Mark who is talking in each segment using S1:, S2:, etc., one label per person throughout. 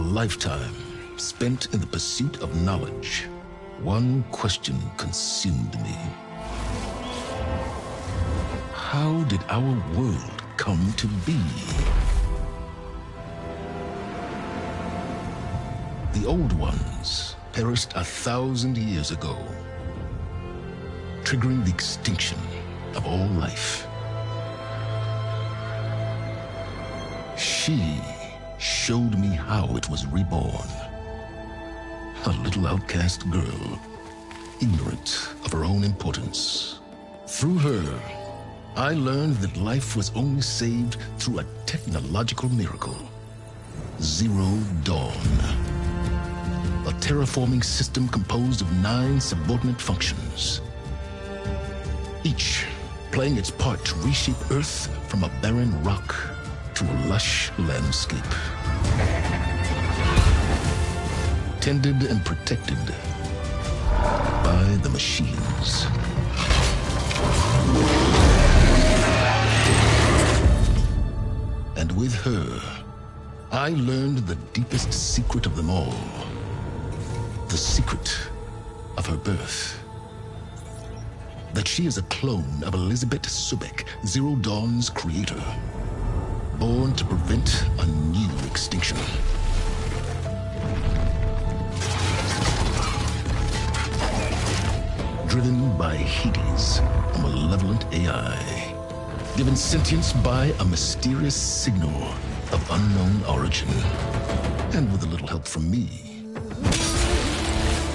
S1: lifetime spent in the pursuit of knowledge, one question consumed me. How did our world come to be? The old ones perished 1,000 years ago, triggering the extinction of all life. She showed me how it was reborn. A little outcast girl, ignorant of her own importance. Through her, I learned that life was only saved through a technological miracle. Zero Dawn. A terraforming system composed of 9 subordinate functions, each playing its part to reshape Earth from a barren rock to a lush landscape. Tended and protected by the machines. And with her, I learned the deepest secret of them all. The secret of her birth. That she is a clone of Elizabeth Subek, Zero Dawn's creator. Born to prevent a new extinction. Driven by Hades, a malevolent AI. Given sentience by a mysterious signal of unknown origin. And with a little help from me,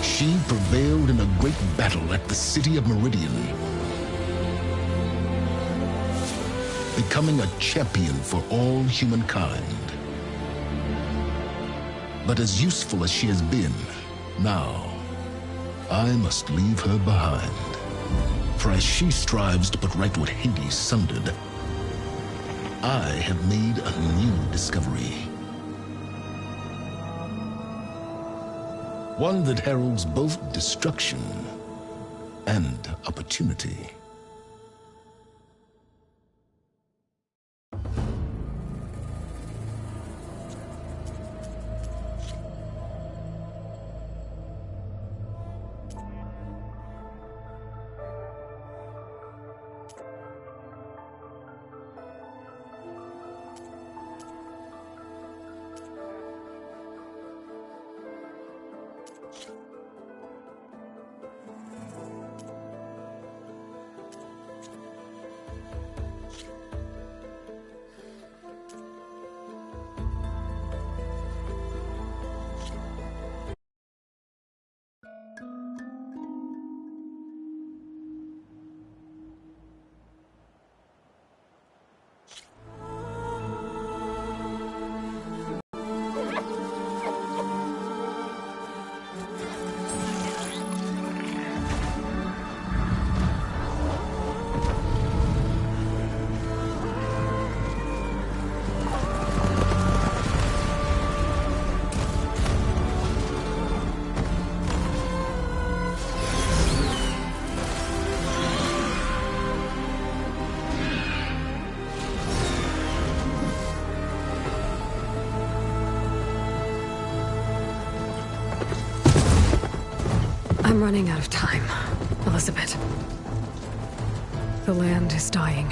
S1: she prevailed in a great battle at the city of Meridian, becoming a champion for all humankind. But as useful as she has been, now I must leave her behind. For as she strives to put right what Hades sundered, I have made a new discovery. One that heralds both destruction and opportunity.
S2: I'm running out of time, Elizabeth. The land is dying.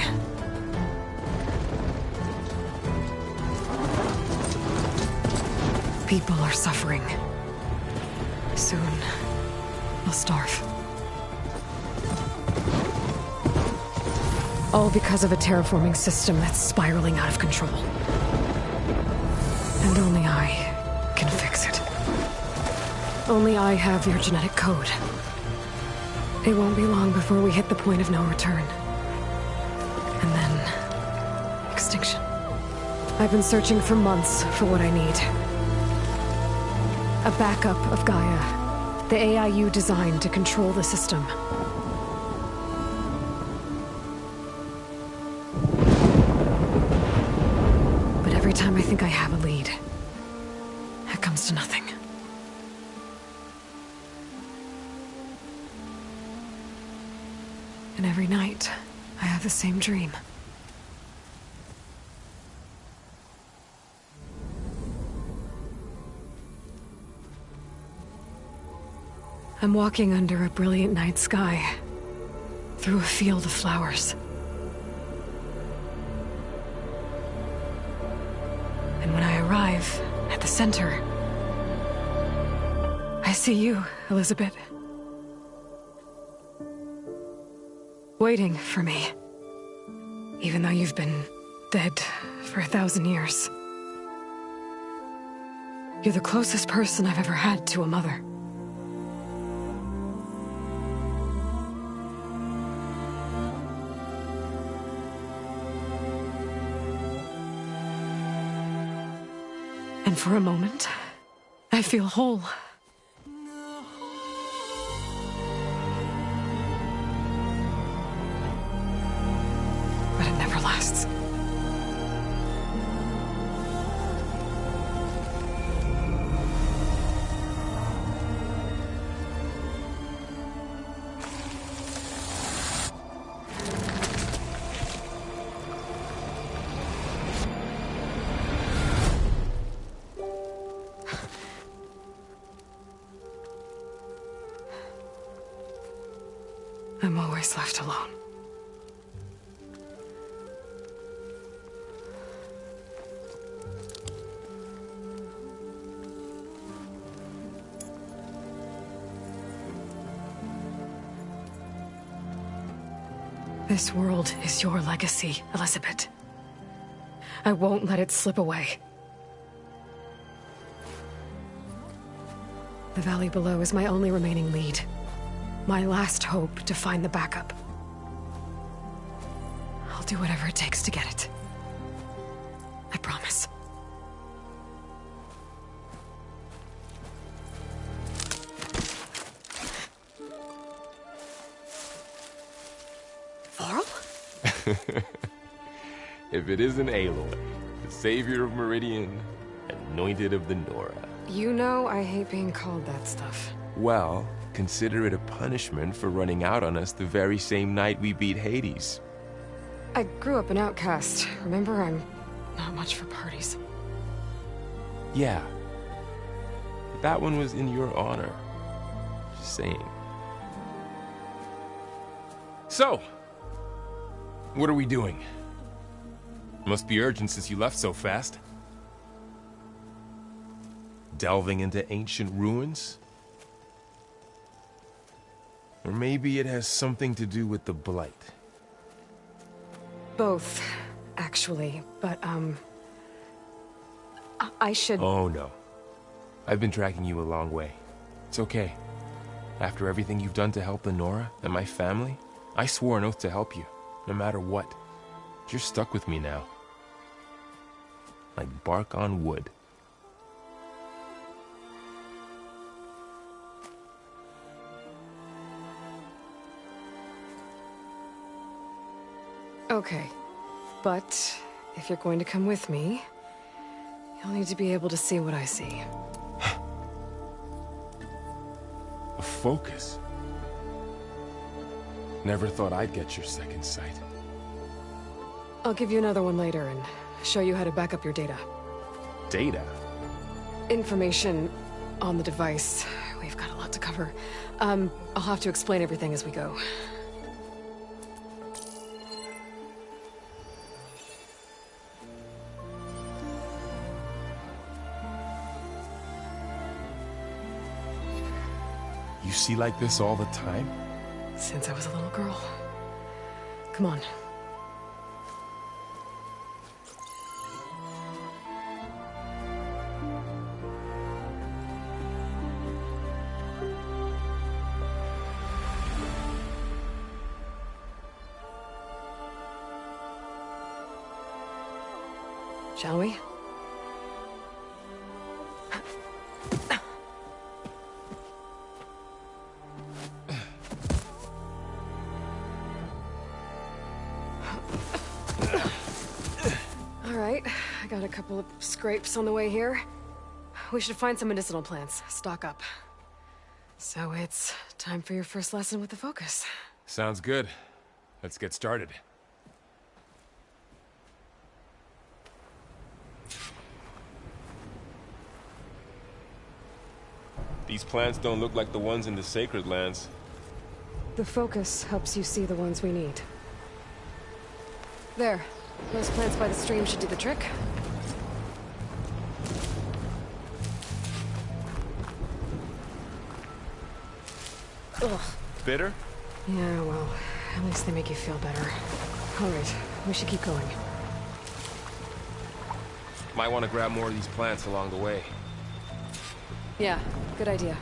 S2: People are suffering. Soon, they'll starve. All because of a terraforming system that's spiraling out of control. And only I can fix it. Only I have your genetic code. It won't be long before we hit the point of no return. And then... extinction. I've been searching for months for what I need. A backup of Gaia. The AI you designed to control the system. But every time I think I have a lead, it comes to nothing. And every night, I have the same dream. I'm walking under a brilliant night sky, through a field of flowers. And when I arrive at the center, I see you, Elizabeth. Waiting for me. Even though you've been dead for 1,000 years. You're the closest person I've ever had to a mother. And for a moment, I feel whole. But it never lasts. I'm always left alone. This world is your legacy, Elizabeth. I won't let it slip away. The valley below is my only remaining lead. My last hope to find the backup. I'll do whatever it takes to get it. I promise. Varl?
S3: If it isn't Aloy, the savior of Meridian, anointed of the Nora.
S2: You know I hate being called that stuff.
S3: Well, consider it a punishment for running out on us the very same night we beat Hades.
S2: I grew up an outcast. Remember, I'm not much for parties.
S3: Yeah. But that one was in your honor. Just saying. So, what are we doing? Must be urgent since you left so fast. Delving into ancient ruins? Or maybe it has something to do with the Blight.
S2: Both, actually, but, I should...
S3: Oh, no. I've been tracking you a long way. It's okay. After everything you've done to help the Nora and my family, I swore an oath to help you, no matter what. You're stuck with me now. Like bark on wood.
S2: Okay, but if you're going to come with me, you'll need to be able to see what I see.
S3: A focus? Never thought I'd get your second sight.
S2: I'll give you another one later and show you how to back up your data.
S3: Data?
S2: Information on the device. We've got a lot to cover. I'll have to explain everything as we go.
S3: You see like this all the time?
S2: Since I was a little girl. Come on. Shall we? All right, I got a couple of scrapes on the way here. We should find some medicinal plants, stock up. So it's time for your first lesson with the focus.
S3: Sounds good. Let's get started. These plants don't look like the ones in the Sacred Lands.
S2: The focus helps you see the ones we need. There. Those plants by the stream should do the trick. Ugh.
S3: Bitter?
S2: Yeah, well, at least they make you feel better. Alright, we should keep going.
S3: Might want to grab more of these plants along the way.
S2: Yeah, good idea.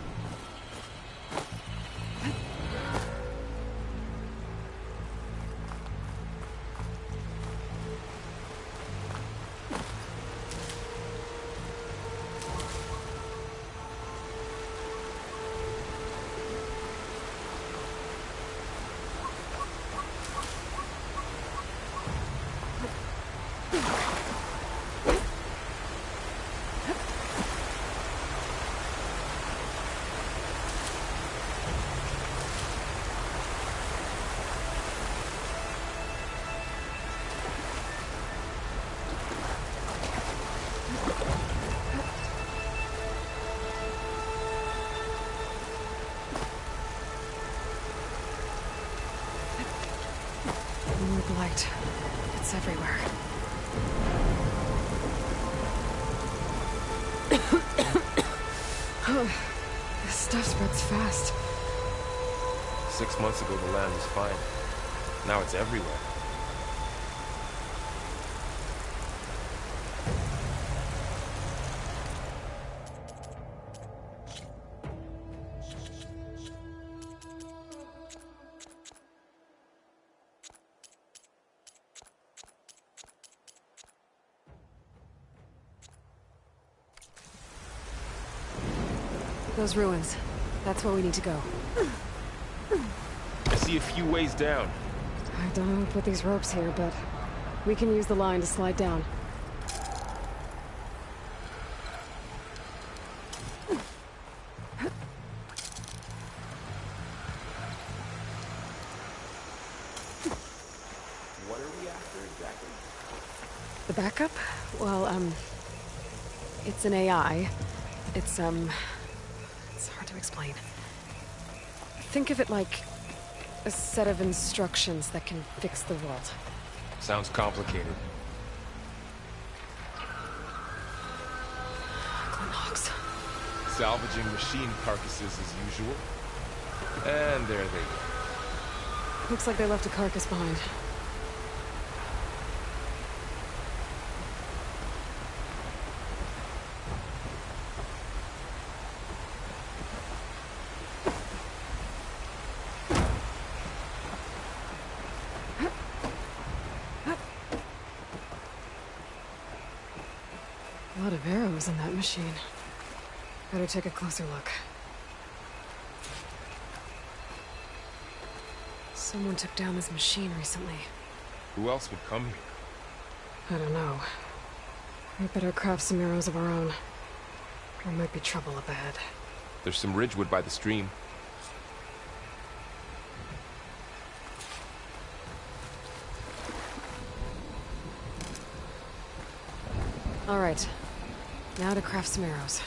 S2: More blight. It's everywhere. This stuff spreads fast.
S3: 6 months ago, the land was fine. Now it's everywhere.
S2: Those ruins. That's where we need to go.
S3: I see a few ways down.
S2: I don't know who put these ropes here, but we can use the line to slide down.
S3: What are we after exactly?
S2: The backup? Well, it's an AI. It's hard to explain. Think of it like a set of instructions that can fix the world.
S3: Sounds complicated.
S2: Knox.
S3: Salvaging machine carcasses as usual. And there they go.
S2: Looks like they left a carcass behind. A lot of arrows in that machine. Better take a closer look. Someone took down this machine recently.
S3: Who else would come here?
S2: I don't know. We better craft some arrows of our own. There might be trouble up ahead.
S3: There's some ridgewood by the stream.
S2: All right. Now to craft some arrows.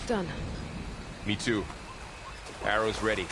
S2: Done.
S3: Me too. Arrows ready.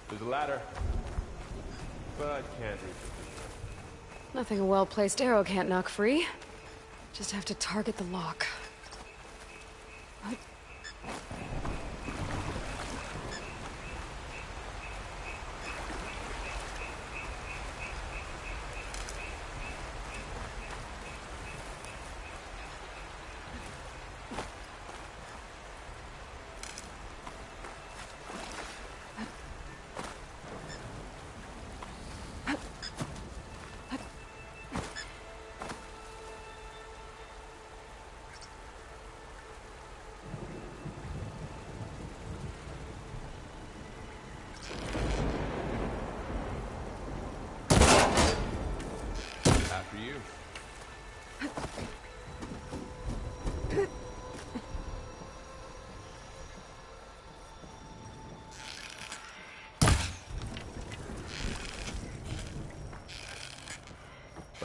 S3: There's a ladder, but can't reach it.
S2: Nothing a well-placed arrow can't knock free. Just have to target the lock.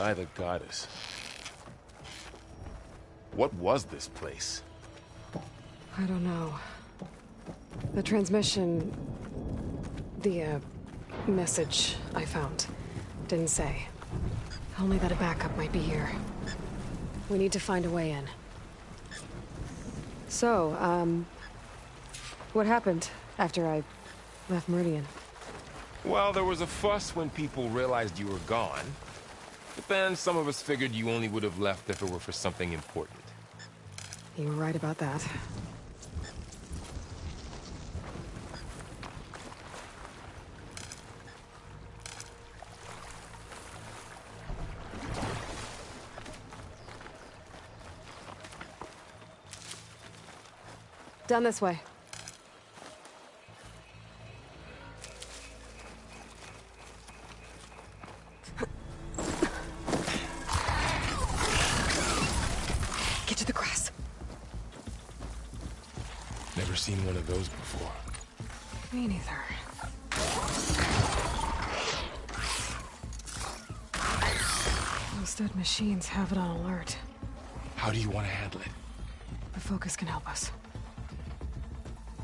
S3: By the goddess. What was this place?
S2: I don't know. The transmission... The, message I found didn't say. Only that a backup might be here. We need to find a way in. So, what happened after I left Meridian?
S3: Well, there was a fuss when people realized you were gone. But then some of us figured you only would have left if it were for something important.
S2: You were right about that. Down this way. Get to the grass.
S3: Never seen one of those before.
S2: Me neither. Those dead machines have it on alert.
S3: How do you want to handle it?
S2: The focus can help us.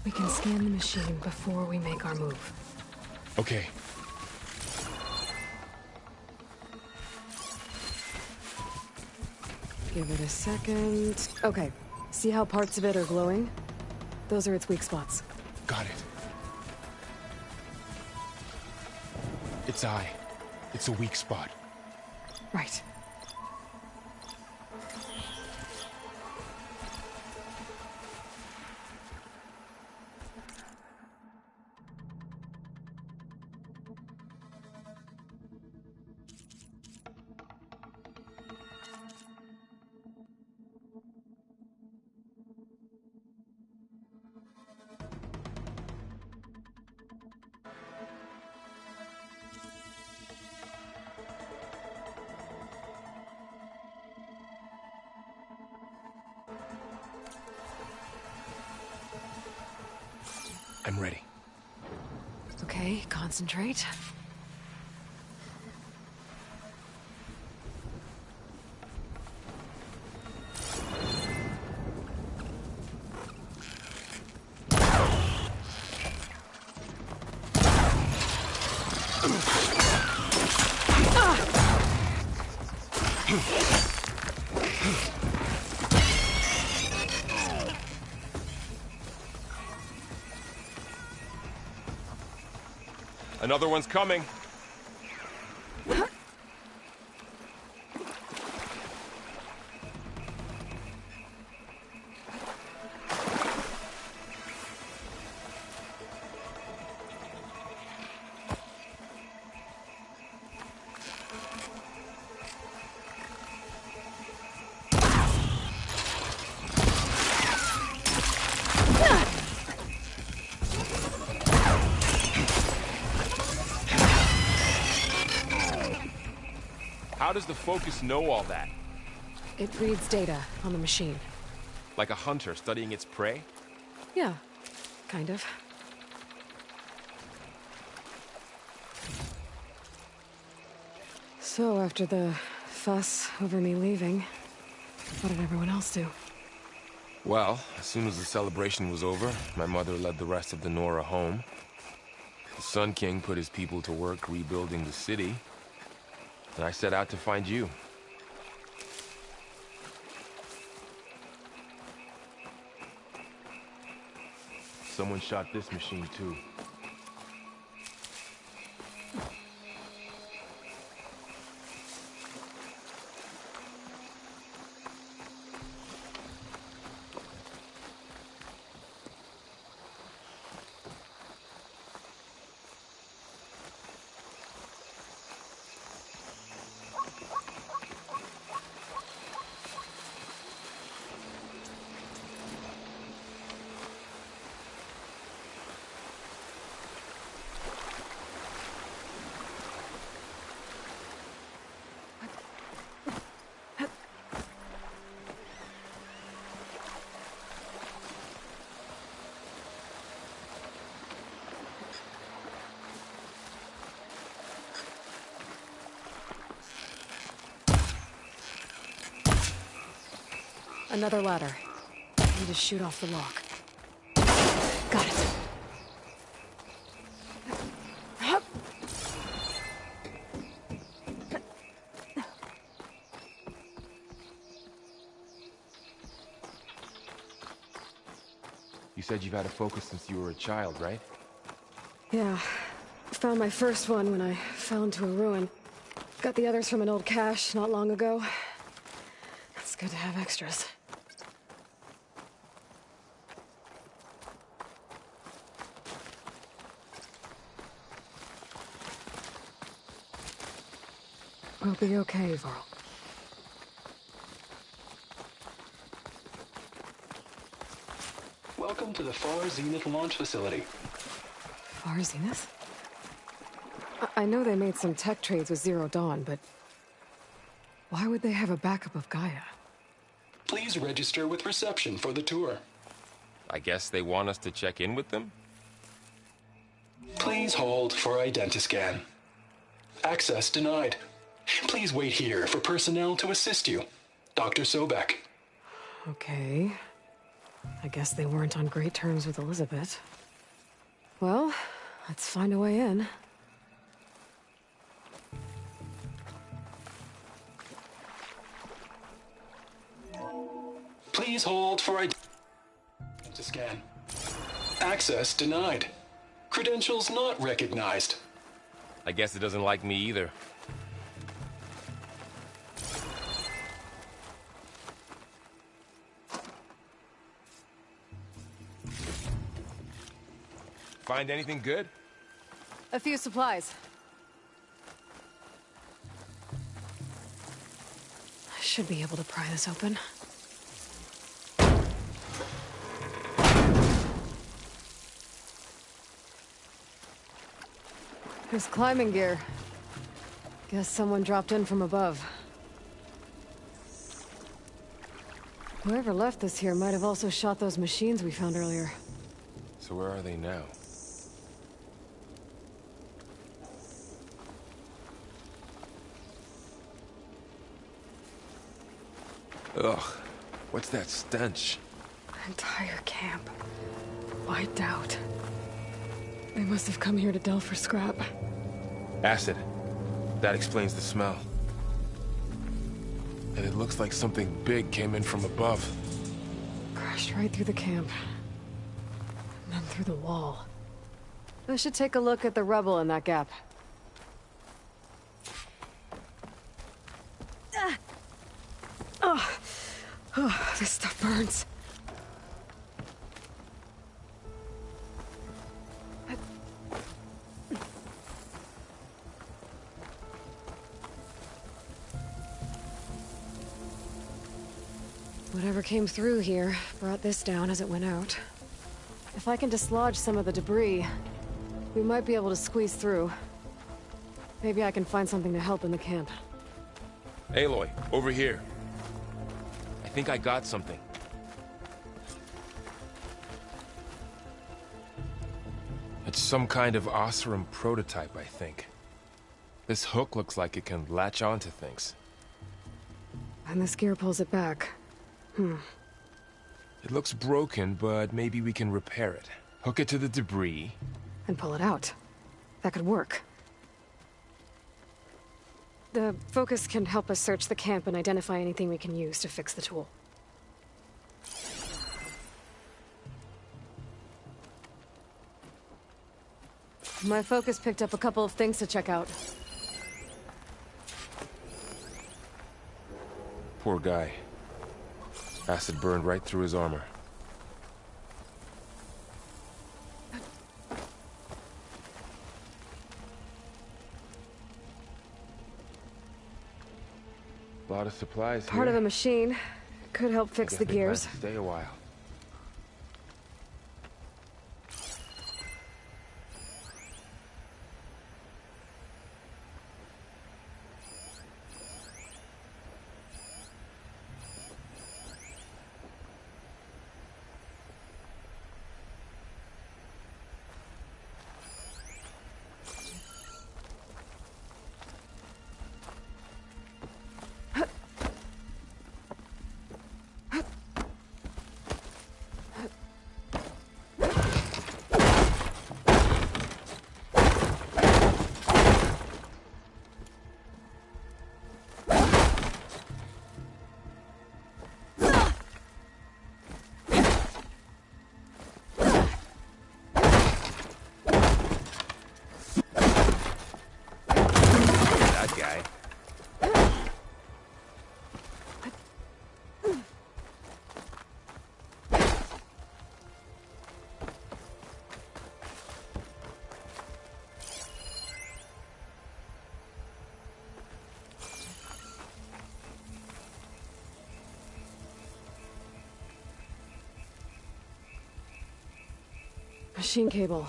S2: We can scan the machine before we make our move.
S3: Okay.
S2: Give it a second. Okay. See how parts of it are glowing? Those are its weak spots.
S3: Got it. Its eye. It's a weak spot.
S2: Right.
S3: I'm ready.
S2: Okay, concentrate.
S3: Another one's coming. How does the focus know all that?
S2: It reads data on the machine.
S3: Like a hunter studying its prey?
S2: Yeah, kind of. So, after the fuss over me leaving, what did everyone else do?
S3: Well, as soon as the celebration was over, my mother led the rest of the Nora home. The Sun King put his people to work rebuilding the city, and I set out to find you. Someone shot this machine too.
S2: Another ladder. Need to shoot off the lock. Got it. Hup.
S3: You said you've had a focus since you were a child, right?
S2: Yeah. Found my first one when I fell into a ruin. Got the others from an old cache not long ago. It's good to have extras. We'll be okay, Varl.
S4: Welcome to the Far Zenith launch facility.
S2: Far Zenith? I know they made some tech trades with Zero Dawn, but why would they have a backup of Gaia?
S4: Please register with reception for the tour.
S3: I guess they want us to check in with them?
S4: Please hold for identiscan. Access denied. Please wait here for personnel to assist you. Dr. Sobek.
S2: Okay. I guess they weren't on great terms with Elizabeth. Well, let's find a way in.
S4: Please hold for identiscan. Access denied. Credentials not recognized.
S3: I guess it doesn't like me either. Find anything good?
S2: A few supplies. I should be able to pry this open. There's climbing gear. Guess someone dropped in from above. Whoever left this here might have also shot those machines we found earlier.
S3: So where are they now? Ugh, what's that stench?
S2: Entire camp. Wiped out. They must have come here to delve for scrap.
S3: Acid. That explains the smell. And it looks like something big came in from above.
S2: Crashed right through the camp. And then through the wall. I should take a look at the rubble in that gap. Oh, this stuff burns. Whatever came through here brought this down as it went out. If I can dislodge some of the debris, we might be able to squeeze through. Maybe I can find something to help in the camp.
S3: Aloy, over here. I think I got something. It's some kind of Oseram prototype, I think. This hook looks like it can latch onto things.
S2: And this gear pulls it back.
S3: It looks broken, but maybe we can repair it. Hook it to the debris.
S2: And pull it out. That could work. The focus can help us search the camp and identify anything we can use to fix the tool. My focus picked up a couple of things to check out.
S3: Poor guy. Acid burned right through his armor. A lot of supplies here.
S2: Part of a machine. Could help fix the
S3: I guess they plan
S2: gears.
S3: to stay a while.
S2: Machine cable.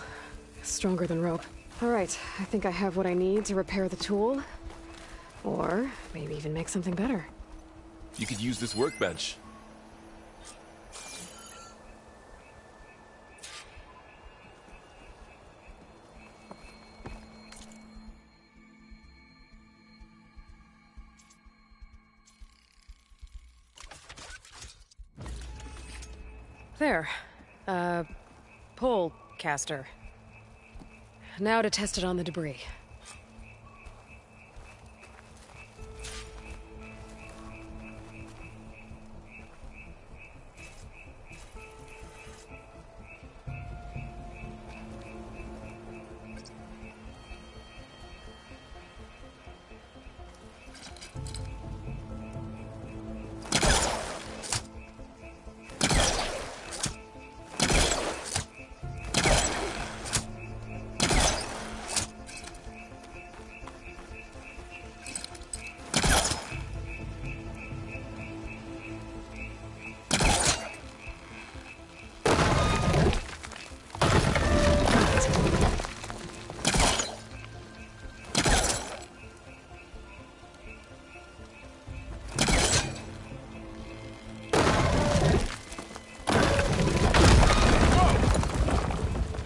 S2: Stronger than rope. Alright, I think I have what I need to repair the tool. Or maybe even make something better.
S3: You could use this workbench.
S2: There. Pole caster. Now to test it on the debris.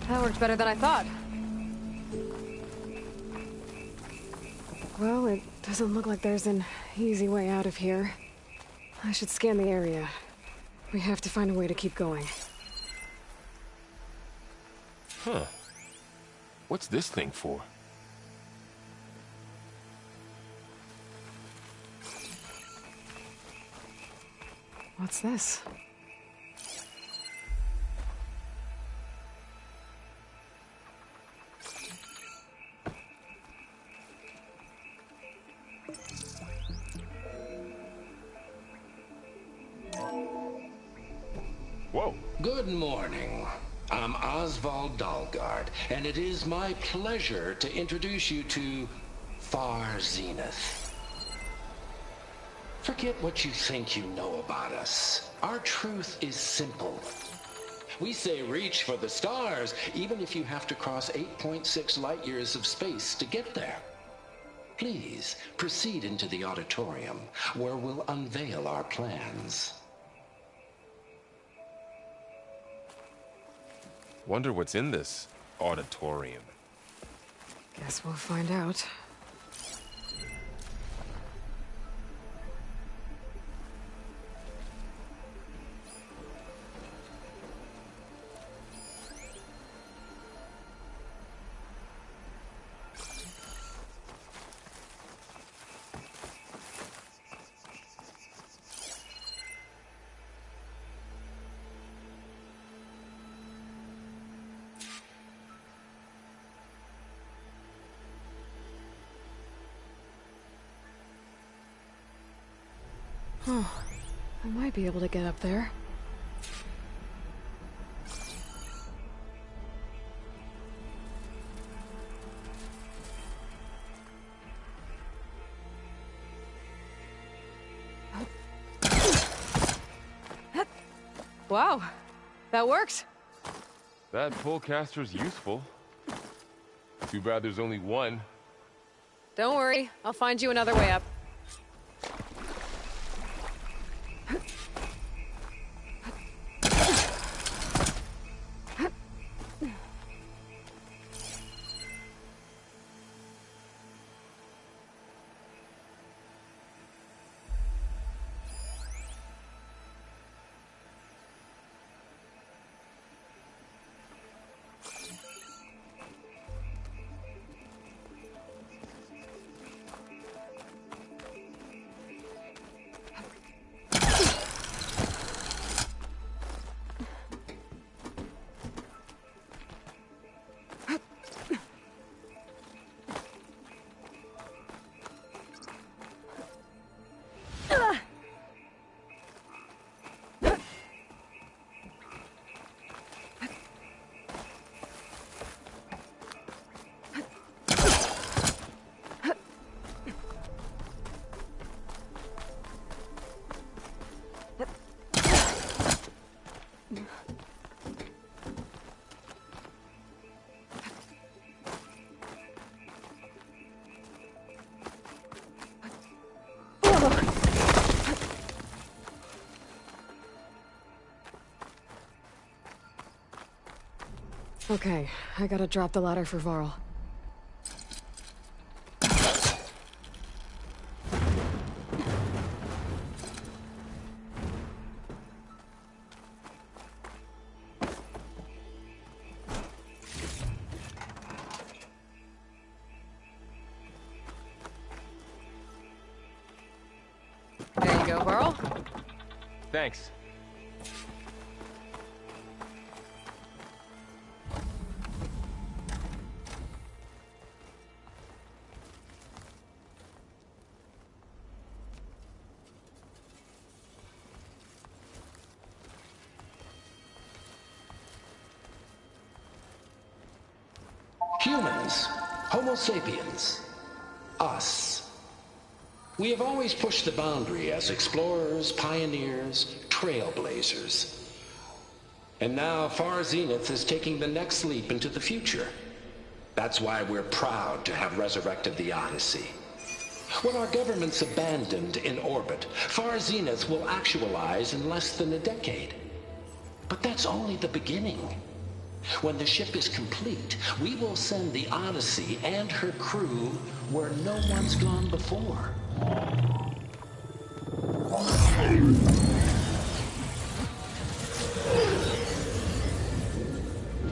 S2: That worked better than I thought. Well, it doesn't look like there's an easy way out of here. I should scan the area. We have to find a way to keep going.
S3: Huh. What's this thing for?
S2: What's this?
S3: Whoa.
S5: Good morning. I'm Oswald Dalgard, and it is my pleasure to introduce you to Far Zenith. Forget what you think you know about us. Our truth is simple. We say reach for the stars, even if you have to cross 8.6 light years of space to get there. Please proceed into the auditorium, where we'll unveil our plans.
S3: Wonder what's in this auditorium.
S2: Guess we'll find out. Oh, I might be able to get up there. Wow, that works.
S3: That pullcaster's useful. Too bad there's only one.
S2: Don't worry, I'll find you another way up. Okay, I gotta drop the ladder for Varl. There you go, Varl.
S3: Thanks.
S5: Humans, Homo sapiens, us. We have always pushed the boundary as explorers, pioneers, trailblazers. And now Far Zenith is taking the next leap into the future. That's why we're proud to have resurrected the Odyssey. When our government's abandoned in orbit, Far Zenith will actualize in less than a decade. But that's only the beginning. When the ship is complete, we will send the Odyssey and her crew where no one's gone before.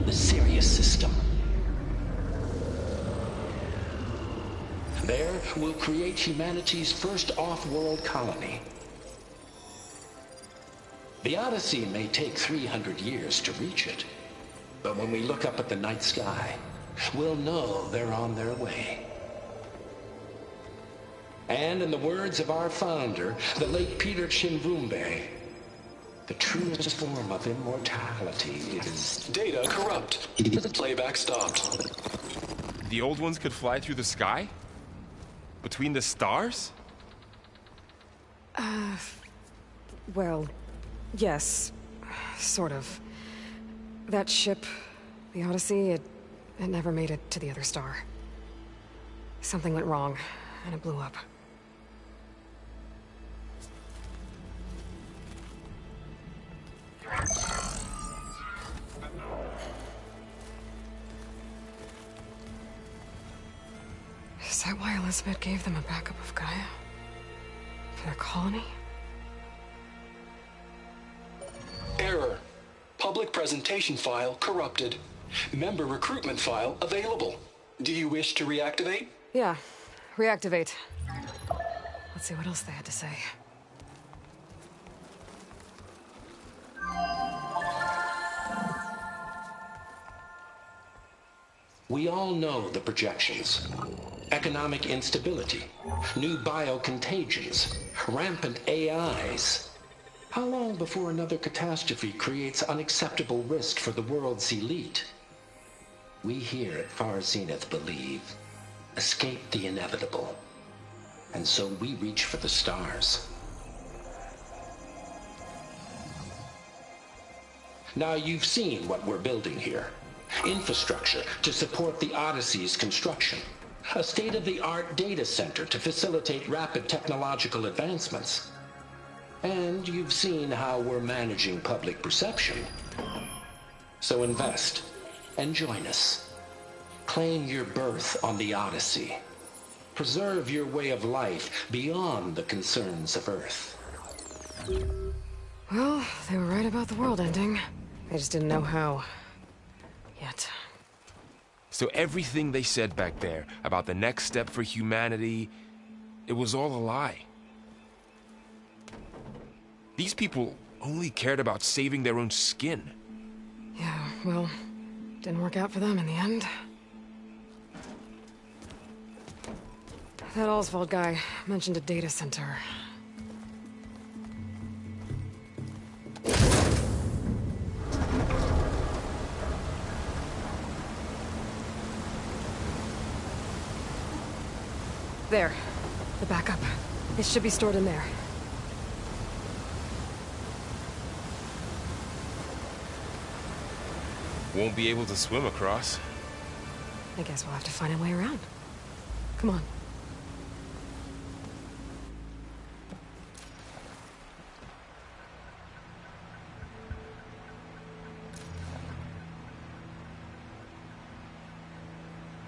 S5: The Sirius system. There, we'll create humanity's first off-world colony. The Odyssey may take 300 years to reach it. But when we look up at the night sky, we'll know they're on their way. And in the words of our founder, the late Peter Chimvumbe, the truest form of immortality is...
S4: Data corrupt. Playback stopped.
S3: The old ones could fly through the sky? Between the stars?
S2: Well, yes. Sort of. That ship, the Odyssey, it never made it to the other star. Something went wrong, and it blew up. Is that why Elizabeth gave them a backup of Gaia? For their colony?
S4: Error. Public presentation file corrupted. Member recruitment file available. Do you wish to reactivate?
S2: Yeah, reactivate. Let's see what else they had to say.
S5: We all know the projections. Economic instability, new biocontagions, rampant AIs. How long before another catastrophe creates unacceptable risk for the world's elite? We here at Far Zenith believe, escape the inevitable. And so we reach for the stars. Now you've seen what we're building here. Infrastructure to support the Odyssey's construction. A state-of-the-art data center to facilitate rapid technological advancements. And you've seen how we're managing public perception. So invest and join us. Claim your berth on the Odyssey. Preserve your way of life beyond the concerns of Earth.
S2: Well, they were right about the world ending. They just didn't know how. Yet.
S3: So everything they said back there about the next step for humanity, it was all a lie. These people only cared about saving their own skin.
S2: Yeah, well, didn't work out for them in the end. That Oswald guy mentioned a data center. There. The backup. It should be stored in there.
S3: Won't be able to swim across.
S2: I guess we'll have to find a way around. Come on.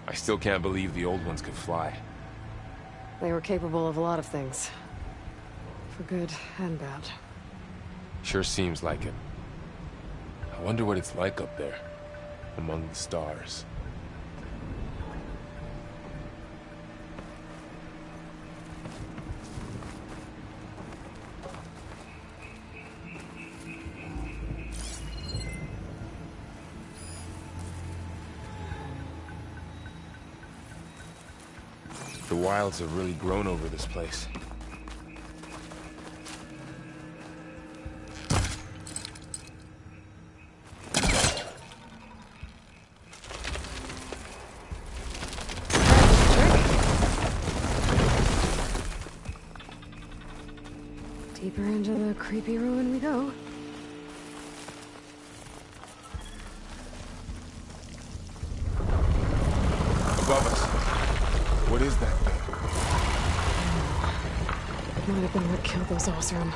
S3: I still can't believe the old ones could fly.
S2: They were capable of a lot of things. For good and bad.
S3: Sure seems like it. I wonder what it's like up there, among the stars. The wilds have really grown over this place.
S2: Deeper into the creepy ruin we go.
S3: Above us. What is that thing?
S2: Might have been what killed those Osram.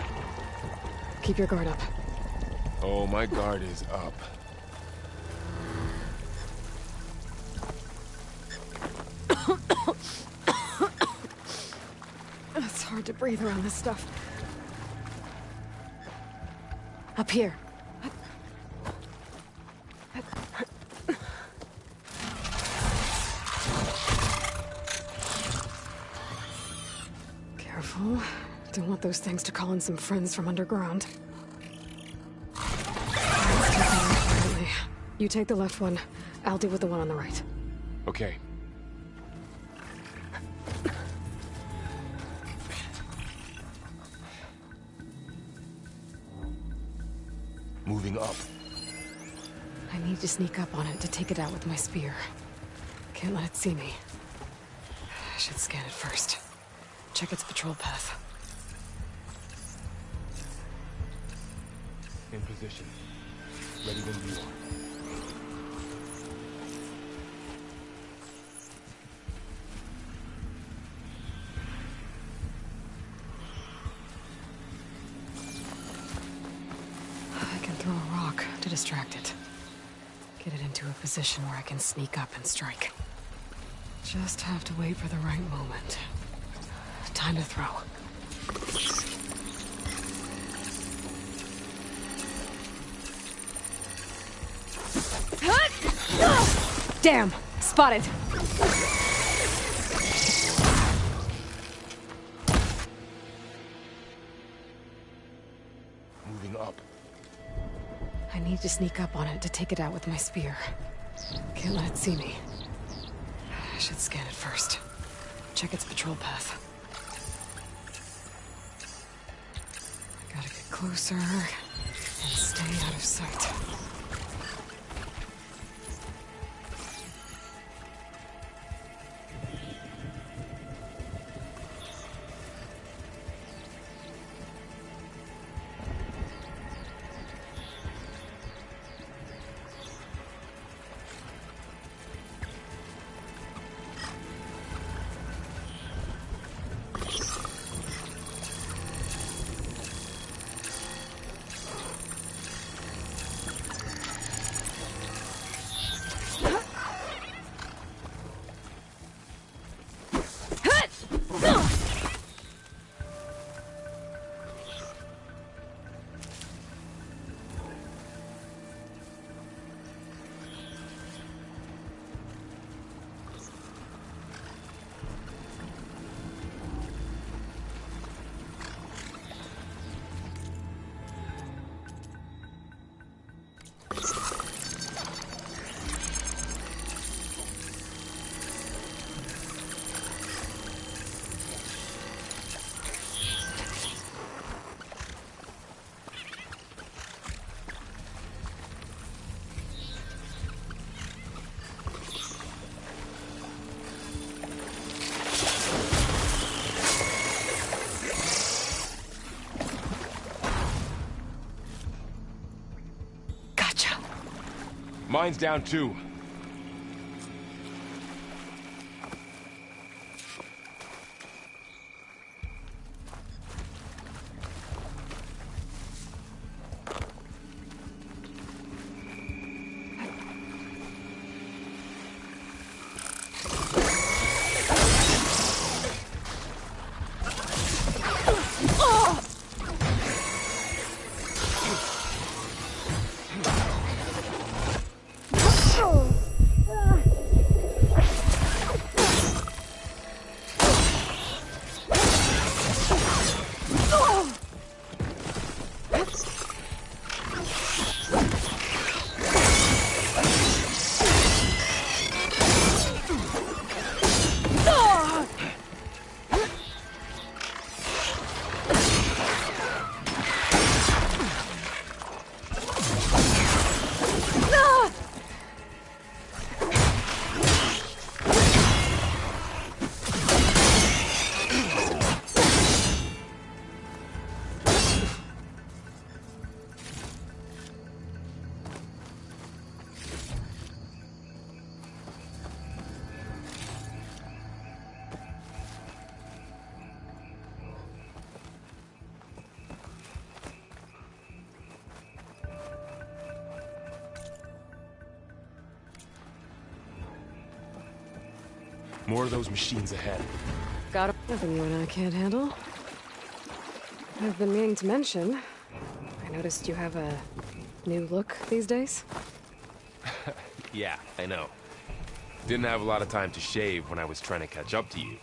S2: Keep your guard up.
S3: Oh, my guard is up.
S2: It's hard to breathe around this stuff. Up here. Careful. Don't want those things to call in some friends from underground. Let's take them out quietly. You take the left one. I'll deal with the one on the right.
S3: Okay. Moving up.
S2: I need to sneak up on it to take it out with my spear. Can't let it see me. I should scan it first. Check its patrol path.
S3: In position. Ready when you are.
S2: I can throw a rock to distract it. Get it into a position where I can sneak up and strike. Just have to wait for the right moment. Time to throw. Damn! Spotted!
S3: Moving up.
S2: I need to sneak up on it to take it out with my spear. Can't let it see me. I should scan it first. Check its patrol path. Gotta get closer and stay out of sight.
S3: Mine's down too. More of those machines ahead.
S2: Got nothing you and I can't handle. I've been meaning to mention, I noticed you have a new look these days.
S3: Yeah, I know. Didn't have a lot of time to shave when I was trying to catch up to you.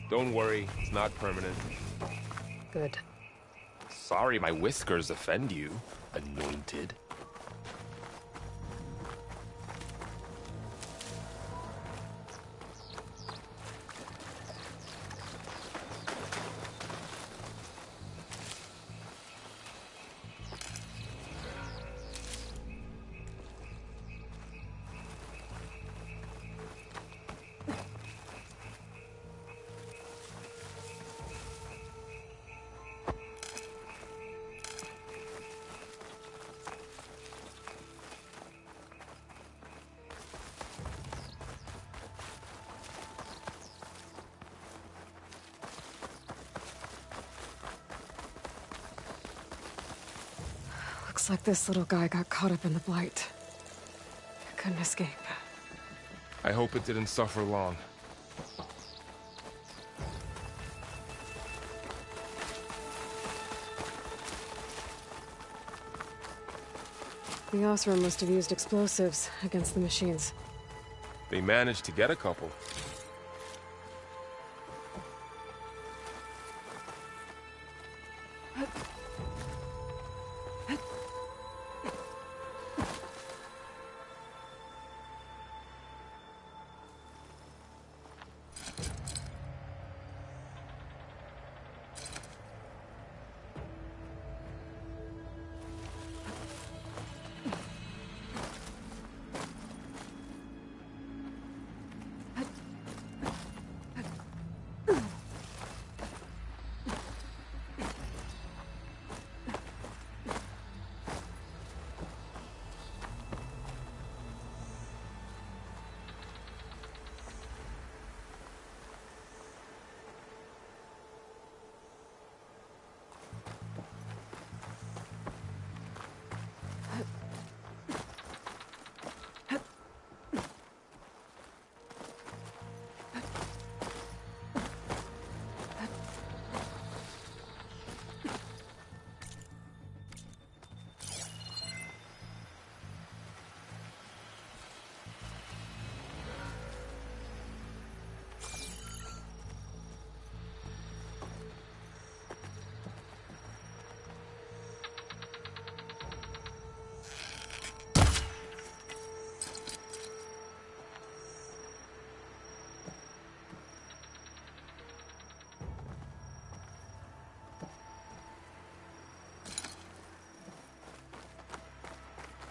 S3: Don't worry, it's not permanent.
S2: Good.
S3: Sorry my whiskers offend you, anointed.
S2: Looks like this little guy got caught up in the blight. Couldn't escape.
S3: I hope it didn't suffer long.
S2: The Osram must have used explosives against the machines.
S3: They managed to get a couple.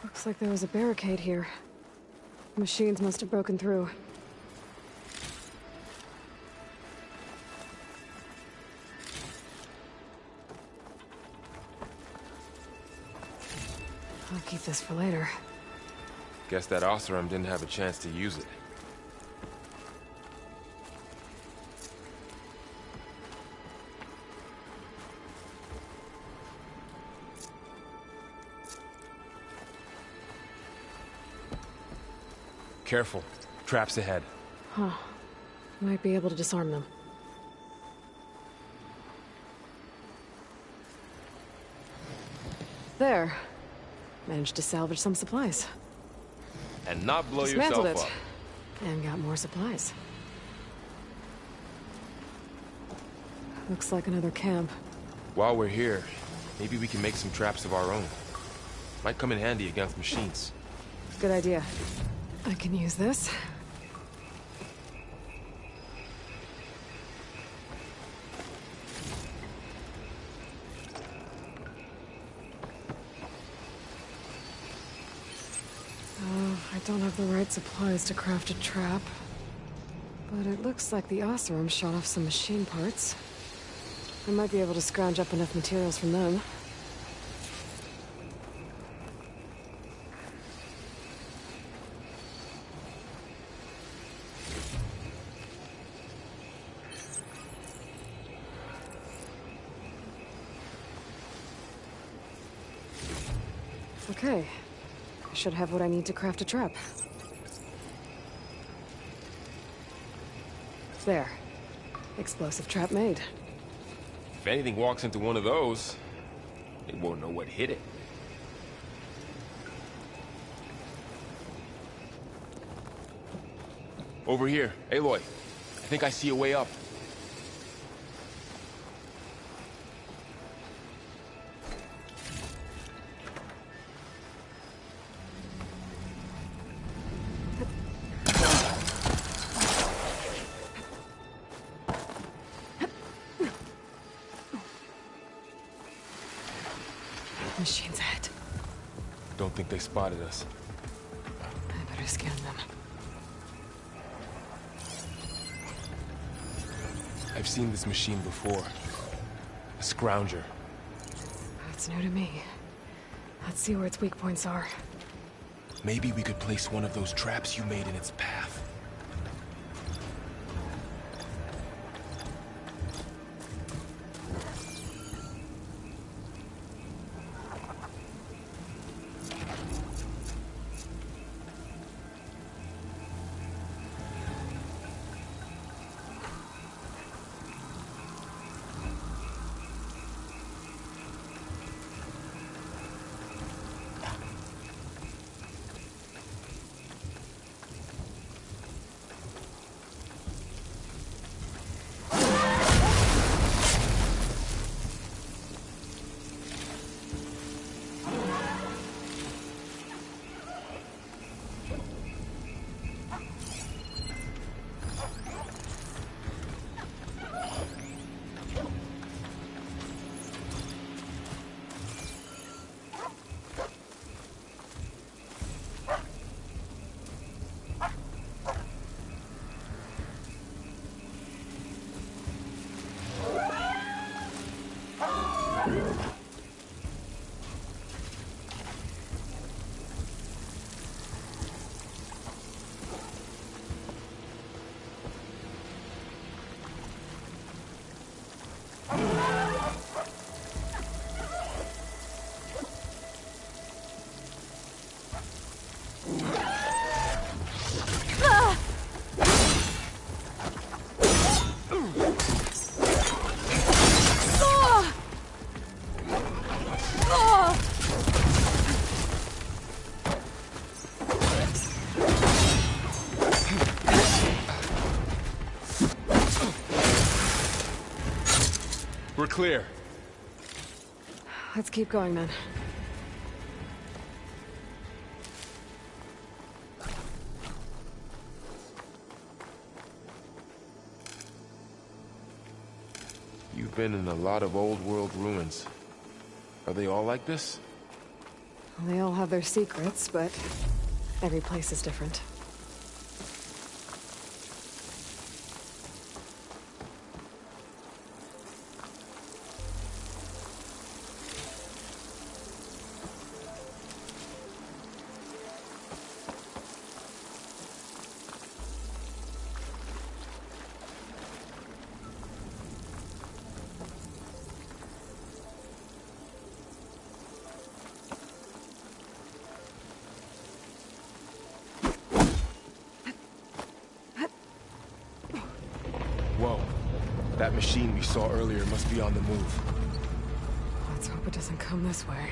S2: Looks like there was a barricade here. The machines must have broken through. I'll keep this for later.
S3: Guess that Osram didn't have a chance to use it. Careful. Traps ahead.
S2: Huh. Might be able to disarm them. There. Managed to salvage some supplies.
S3: And not blow
S2: Dismantled
S3: yourself
S2: it. And got more supplies. Looks like another camp.
S3: up. While we're here, maybe we can make some traps of our own. Might come in handy against machines.
S2: Good idea. I can use this. I don't have the right supplies to craft a trap. But it looks like the Osram shot off some machine parts. I might be able to scrounge up enough materials from them. Okay. I should have what I need to craft a trap. There. Explosive trap made.
S3: If anything walks into one of those, it won't know what hit it. Over here, Aloy. I think I see a way up.
S2: Machines ahead.
S3: Don't think they spotted us.
S2: I better scan them.
S3: I've seen this machine before. A scrounger.
S2: That's new to me. Let's see where its weak points are.
S3: Maybe we could place one of those traps you made in its path. We're clear.
S2: Let's keep going then.
S3: You've been in a lot of old world ruins. Are they all like this?
S2: Well, they all have their secrets, but every place is different.
S3: Whoa. That machine we saw earlier must be on the move.
S2: Let's hope it doesn't come this way.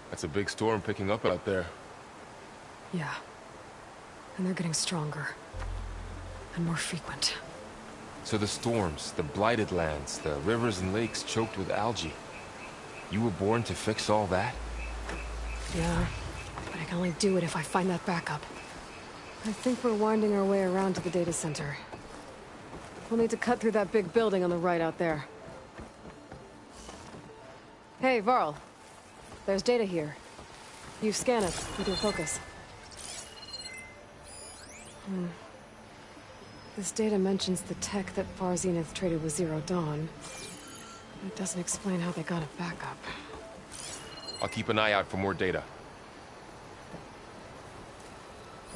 S3: That's a big storm picking up out there.
S2: Yeah. And they're getting stronger. And more frequent.
S3: So the storms, the blighted lands, the rivers and lakes choked with algae. You were born to fix all that?
S2: Yeah. But I can only do it if I find that backup. I think we're winding our way around to the data center. We'll need to cut through that big building on the right out there. Hey, Varl. There's data here. You scan it with your focus. This data mentions the tech that Far Zenith traded with Zero Dawn. It doesn't explain how they got it back up.
S3: I'll keep an eye out for more data.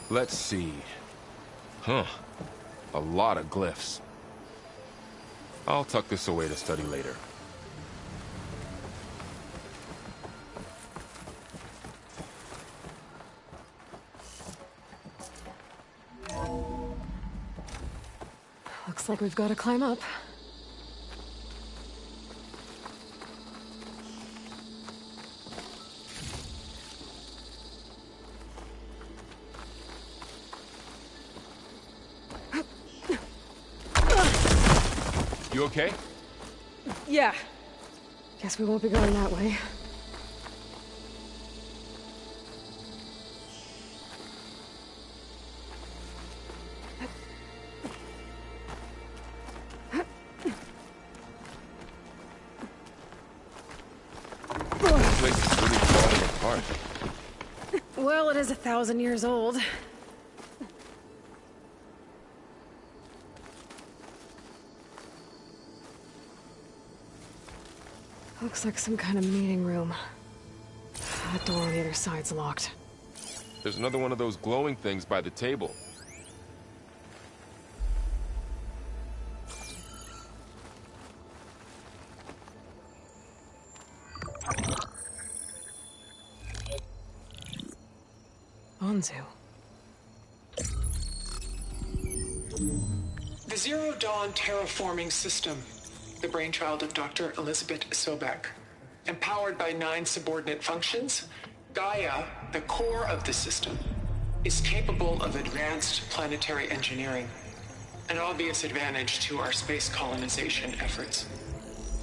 S3: Let's see. Huh. A lot of glyphs. I'll tuck this away to study later.
S2: Looks like we've got to climb up.
S3: You okay?
S2: Yeah. Guess we won't be going that way.
S3: This place is really falling apart.
S2: Well, it is 1,000 years old. Looks like some kind of meeting room. That door on the other side's locked.
S3: There's another one of those glowing things by the table.
S2: Onzu.
S4: The Zero Dawn terraforming system, the brainchild of Dr. Elizabeth Sobek. Empowered by 9 subordinate functions, Gaia, the core of the system, is capable of advanced planetary engineering, an obvious advantage to our space colonization efforts.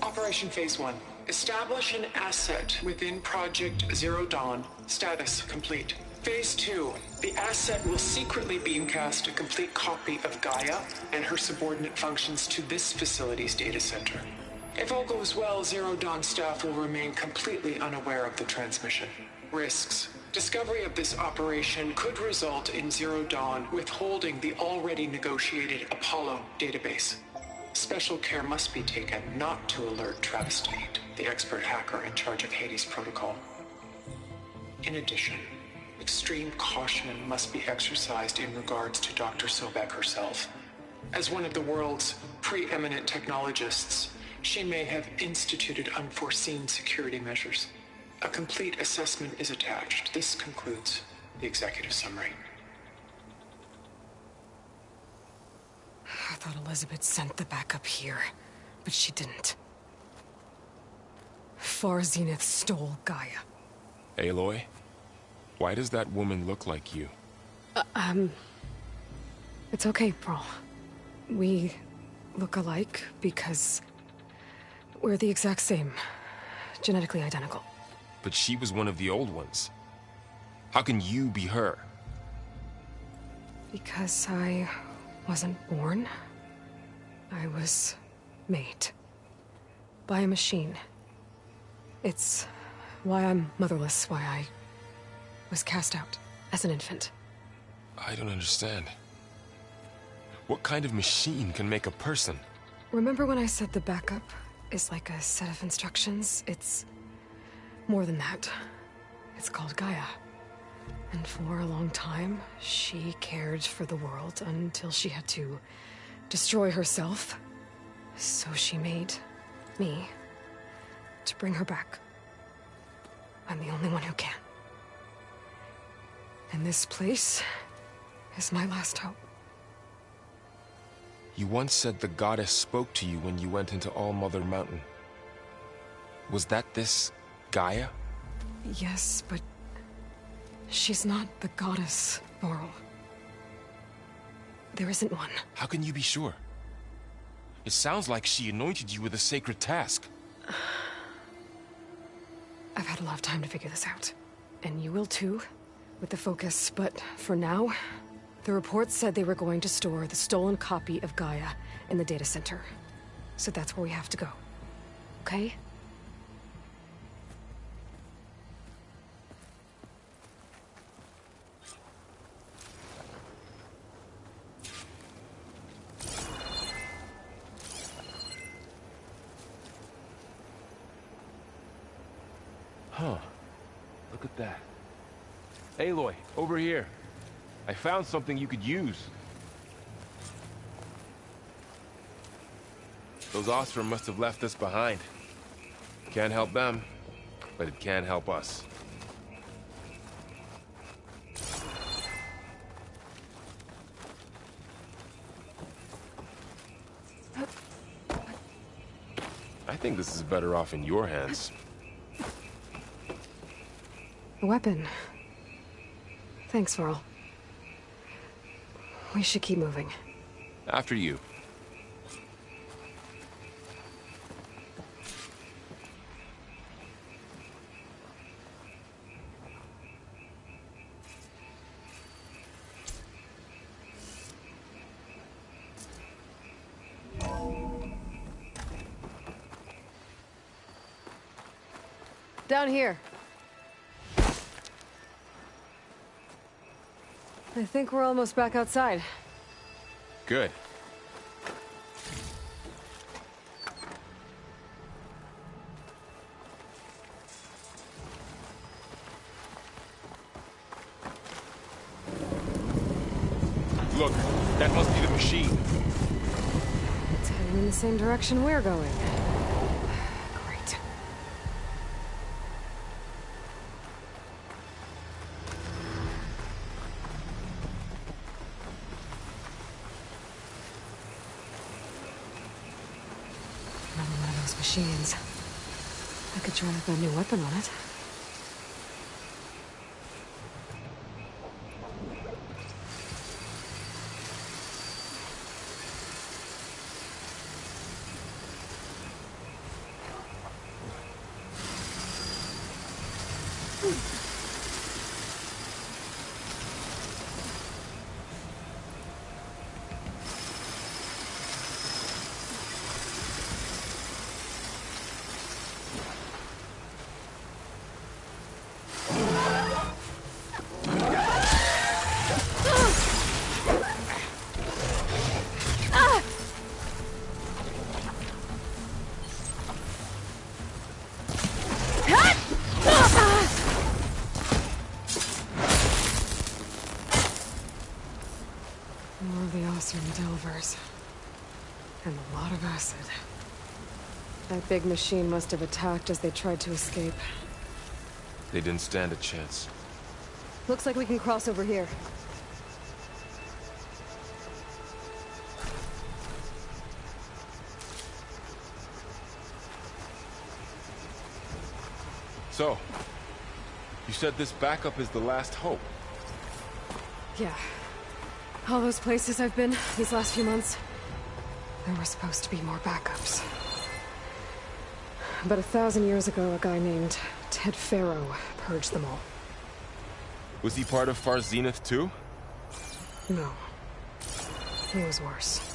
S4: Operation Phase 1. Establish an asset within Project Zero Dawn. Status complete. Phase 2. The asset will secretly beamcast a complete copy of Gaia and her subordinate functions to this facility's data center. If all goes well, Zero Dawn staff will remain completely unaware of the transmission. Risks. Discovery of this operation could result in Zero Dawn withholding the already negotiated Apollo database. Special care must be taken not to alert Travis Tate, the expert hacker in charge of Hades Protocol. In addition, extreme caution must be exercised in regards to Dr. Sobek herself. As one of the world's preeminent technologists, she may have instituted unforeseen security measures. A complete assessment is attached. This concludes the executive summary.
S2: I thought Elizabeth sent the backup here, but she didn't. Far Zenith stole Gaia.
S3: Aloy? Why does that woman look like you?
S2: It's okay, Pearl. We look alike because we're the exact same. Genetically identical.
S3: But she was one of the old ones. How can you be her?
S2: Because I wasn't born. I was made. By a machine. It's why I'm motherless, why I was cast out as an infant.
S3: I don't understand. What kind of machine can make a person?
S2: Remember when I said the backup is like a set of instructions? It's more than that. It's called Gaia. And for a long time, she cared for the world until she had to destroy herself. So she made me to bring her back. I'm the only one who can. And this place is my last hope.
S3: You once said the goddess spoke to you when you went into All-Mother Mountain. Was that this Gaia?
S2: Yes, but she's not the goddess, Laurel. There isn't one.
S3: How can you be sure? It sounds like she anointed you with a sacred task.
S2: I've had a lot of time to figure this out. And you will too, with the focus. But for now, the reports said they were going to store the stolen copy of Gaia in the data center. So that's where we have to go. Okay?
S3: Huh. Look at that. Aloy, over here. I found something you could use. Those Ostrom must have left us behind. Can't help them, but it can help us. I think this is better off in your hands.
S2: A weapon. Thanks, Varl. We should keep moving.
S3: After you.
S2: Down here. I think we're almost back outside.
S3: Good. Look, that must be the machine.
S2: It's heading in the same direction we're going. Great. Another one of those machines. I could try out that new weapon on it. More of the Ostrom Delvers. And a lot of acid. That big machine must have attacked as they tried to escape.
S3: They didn't stand a chance.
S2: Looks like we can cross over here.
S3: So, you said this backup is the last hope.
S2: Yeah. All those places I've been these last few months, there were supposed to be more backups. But 1,000 years ago, a guy named Ted Faro purged them all.
S3: Was he part of Far Zenith too?
S2: No. He was worse.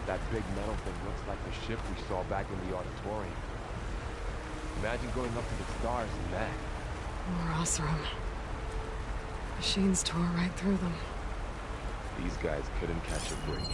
S3: That big metal thing looks like the ship we saw back in the auditorium. Imagine going up to the stars in that.
S2: More Osram. Machines tore right through them.
S3: These guys couldn't catch a break.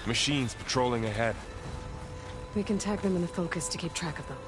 S3: Machines patrolling ahead.
S2: We can tag them in the focus to keep track of them.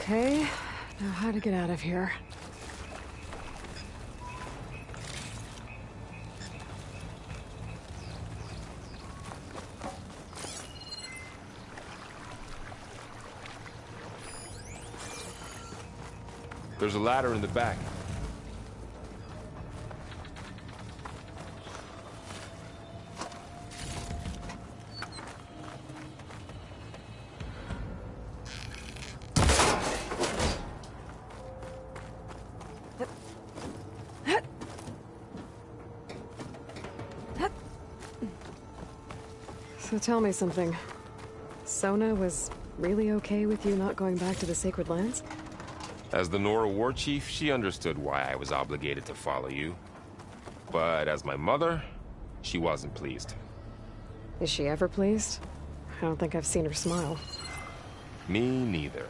S2: Okay, now how to get out of here.
S3: There's a ladder in the back.
S2: So tell me something. Sona was really okay with you not going back to the Sacred Lands?
S3: As the Nora war chief, she understood why I was obligated to follow you. But as my mother, she wasn't pleased.
S2: Is she ever pleased? I don't think I've seen her smile.
S3: Me neither.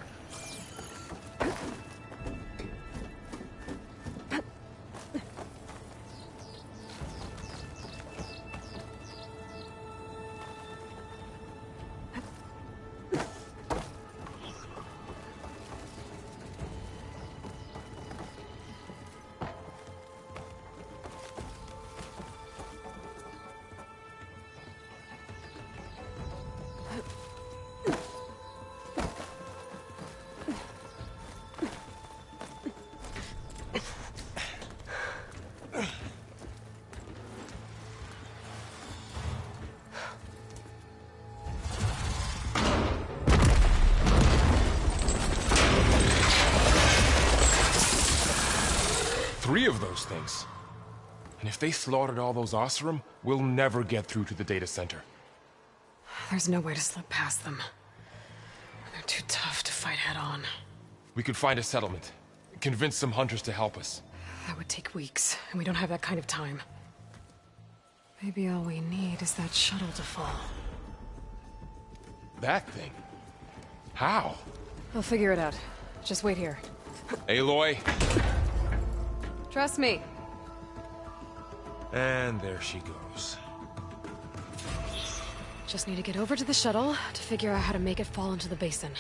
S3: Three of those things. And if they slaughtered all those Oseram, we'll never get through to the data center.
S2: There's no way to slip past them. They're too tough to fight head-on.
S3: We could find a settlement. Convince some hunters to help us.
S2: That would take weeks, and we don't have that kind of time. Maybe all we need is that shuttle to fall.
S3: That thing? How?
S2: I'll figure it out. Just wait here.
S3: Aloy.
S2: Trust me.
S3: And there she goes.
S2: Just need to get over to the shuttle to figure out how to make it fall into the basin.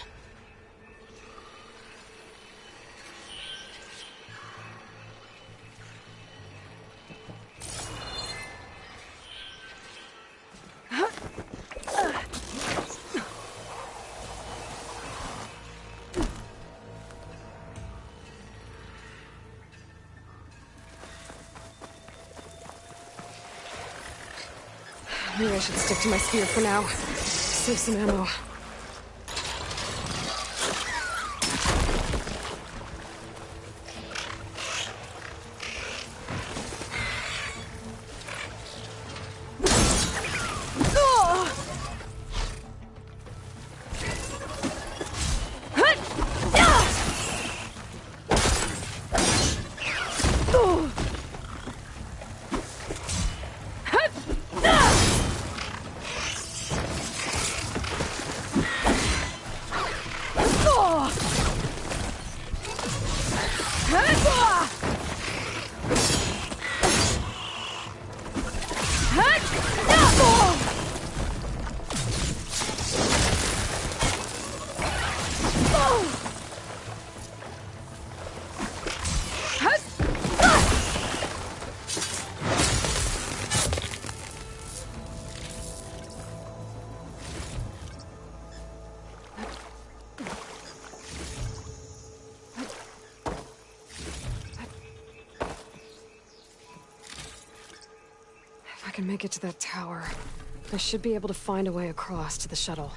S2: Maybe I should stick to my spear for now. Save some ammo. If I can make it to that tower, I should be able to find a way across to the shuttle.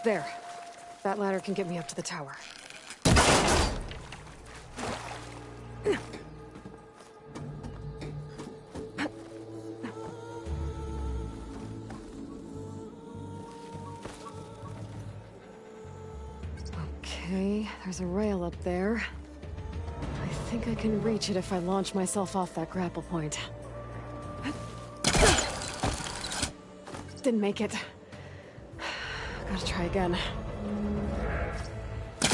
S2: There. That ladder can get me up to the tower. Okay, there's a rail up there. I think I can reach it if I launch myself off that grapple point. Didn't make it. Gotta try again. I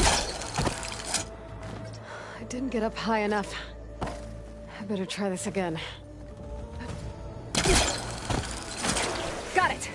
S2: didn't get up high enough. I better try this again. Got it!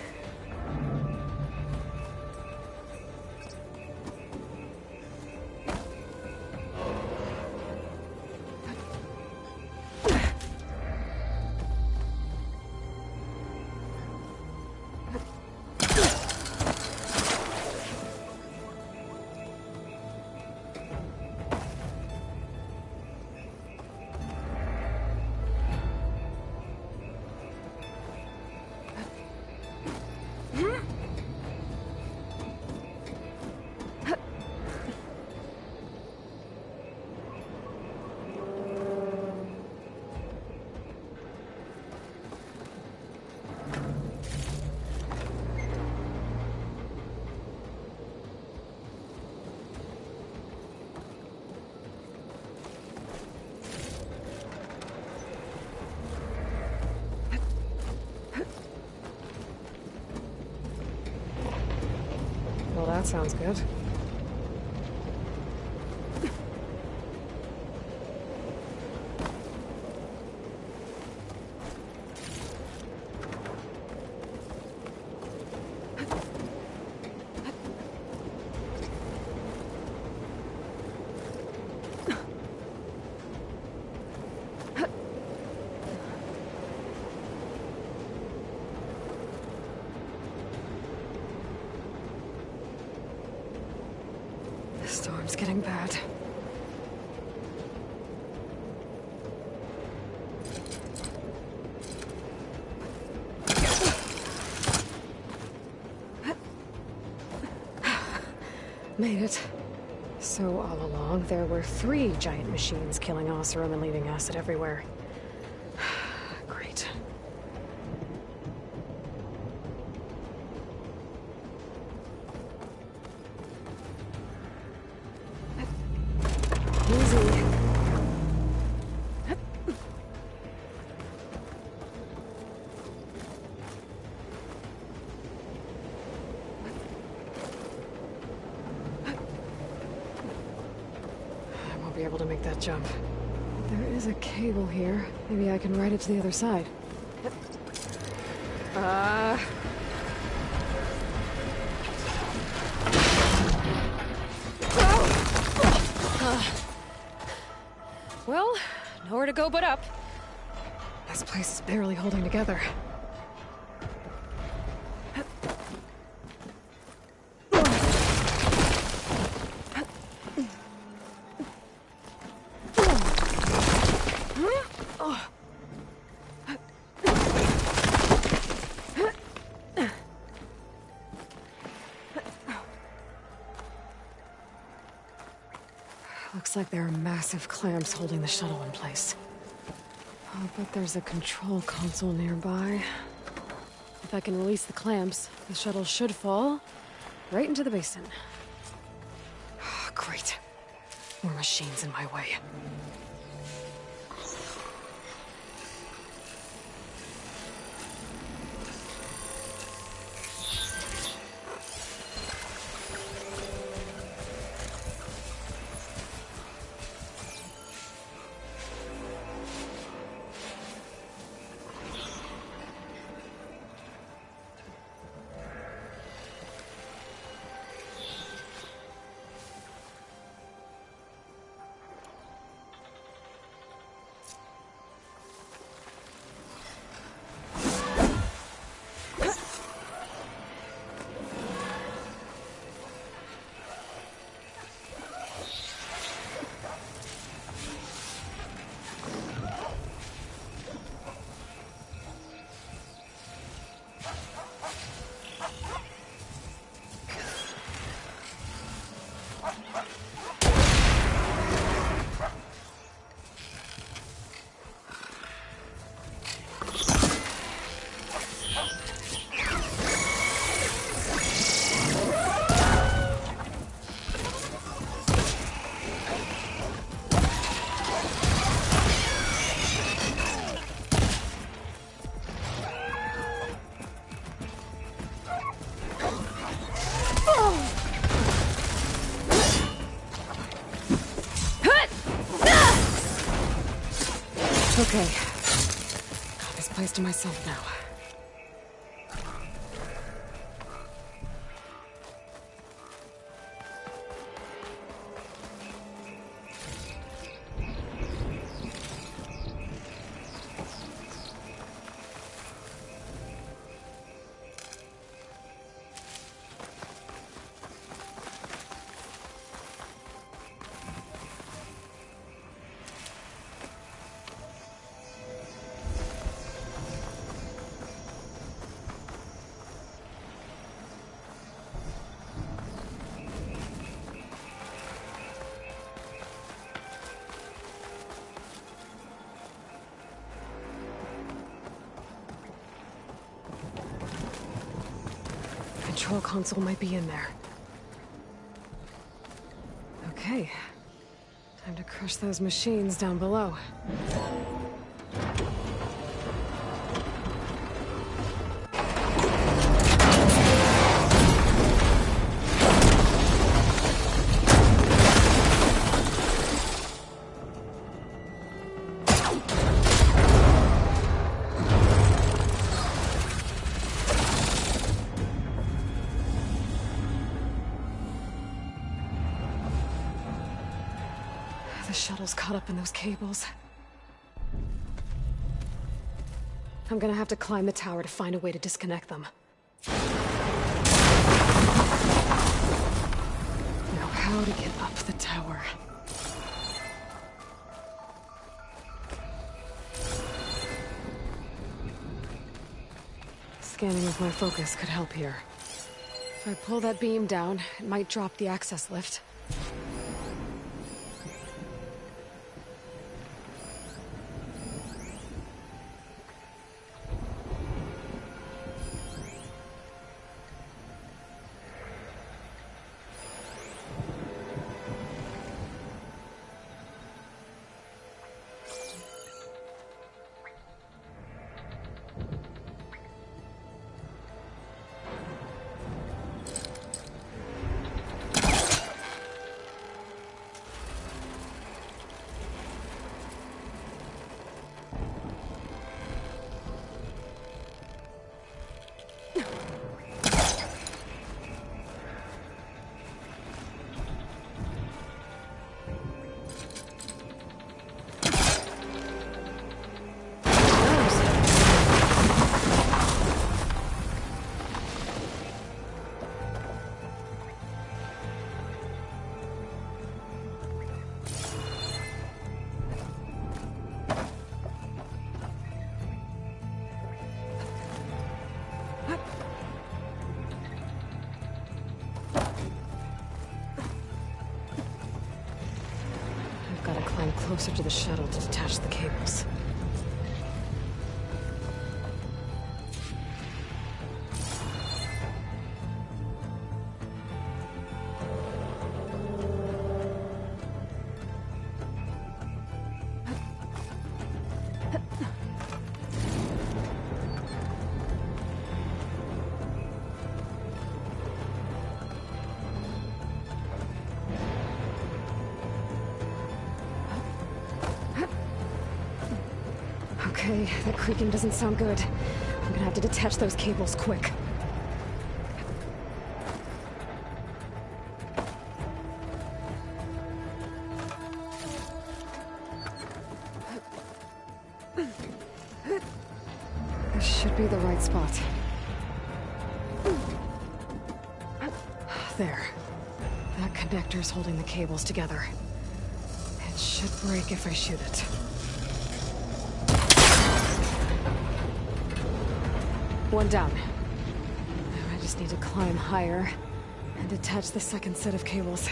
S2: Well, that sounds good. The storm's getting bad. Made it. So all along, there were 3 giant machines killing Oseram and leaving acid everywhere. Great. Easy. Be able to make that jump. There is a cable here. Maybe I can ride it to the other side. Well, nowhere to go but up. This place is barely holding together. Looks like there are massive clamps holding the shuttle in place. I'll bet there's a control console nearby. If I can release the clamps, the shuttle should fall right into the basin. Great. More machines in my way. Okay. Got this place to myself now. Control console might be in there. Okay. Time to crush those machines down below. The shuttle's caught up in those cables. I'm gonna have to climb the tower to find a way to disconnect them. Now how to get up the tower? Scanning with my focus could help here. If I pull that beam down, it might drop the access lift. Closer to the shuttle to detach the cables. Okay, that creaking doesn't sound good. I'm gonna have to detach those cables quick. This should be the right spot. There. That connector's holding the cables together. It should break if I shoot it. One down. Now I just need to climb higher and attach the second set of cables.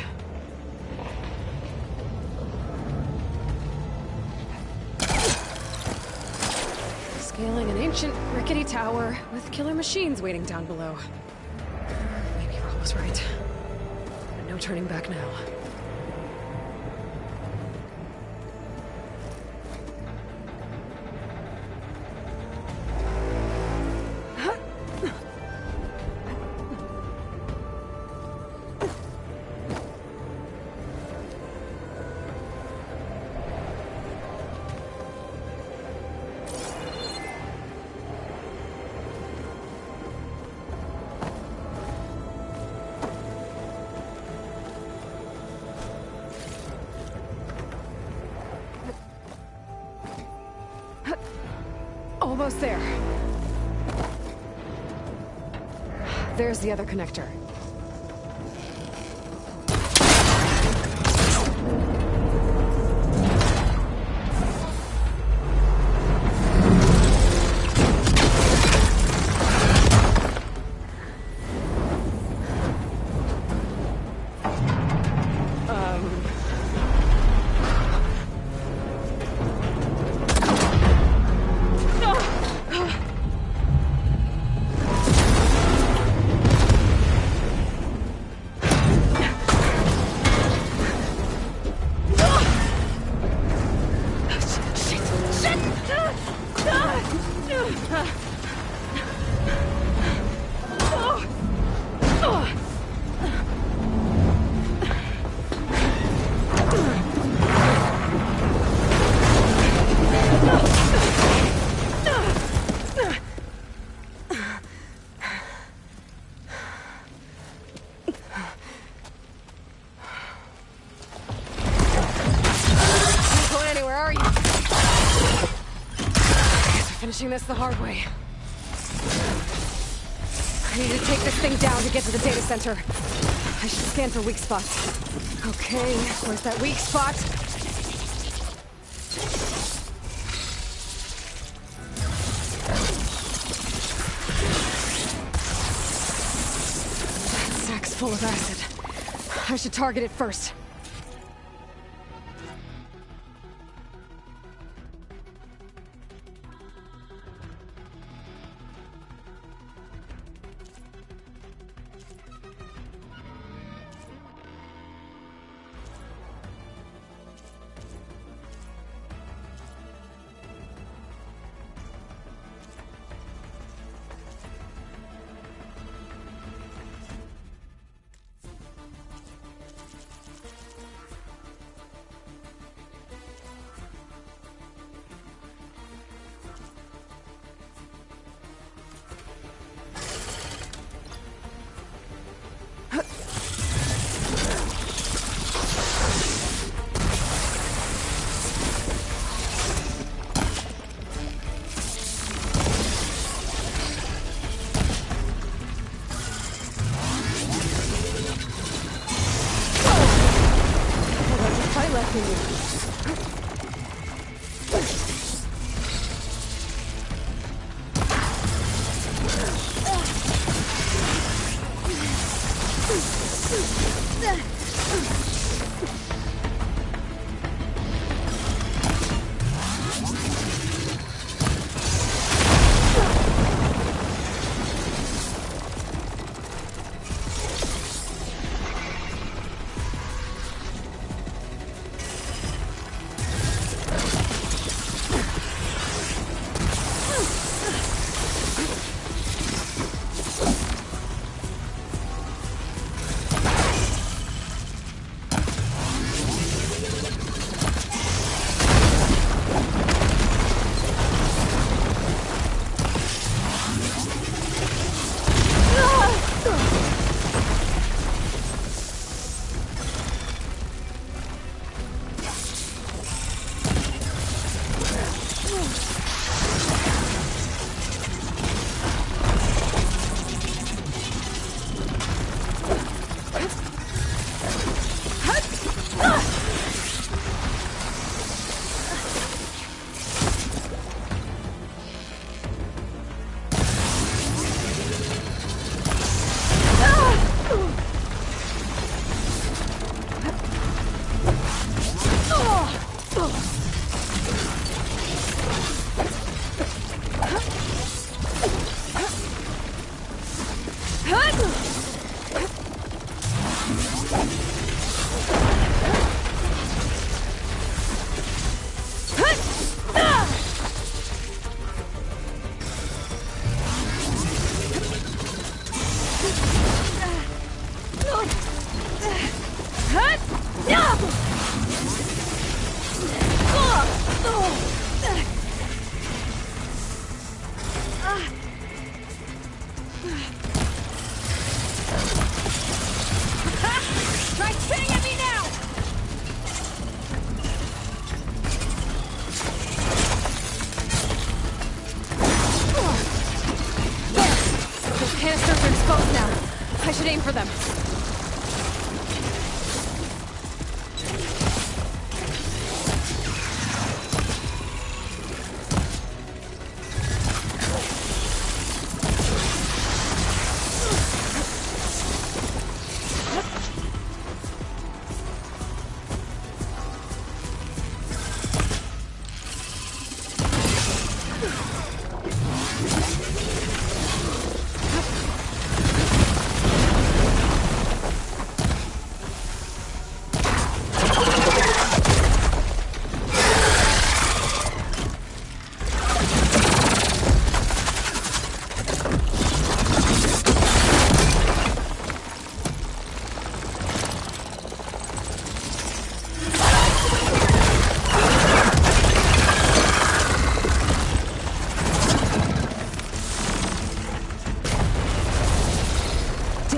S2: Scaling an ancient, rickety tower with killer machines waiting down below. Maybe Rob was right. But no turning back now. Almost there. There's the other connector. Finishing this the hard way. I need to take this thing down to get to the data center. I should scan for weak spots. Okay, where's that weak spot? full of acid. I should target it first. For them.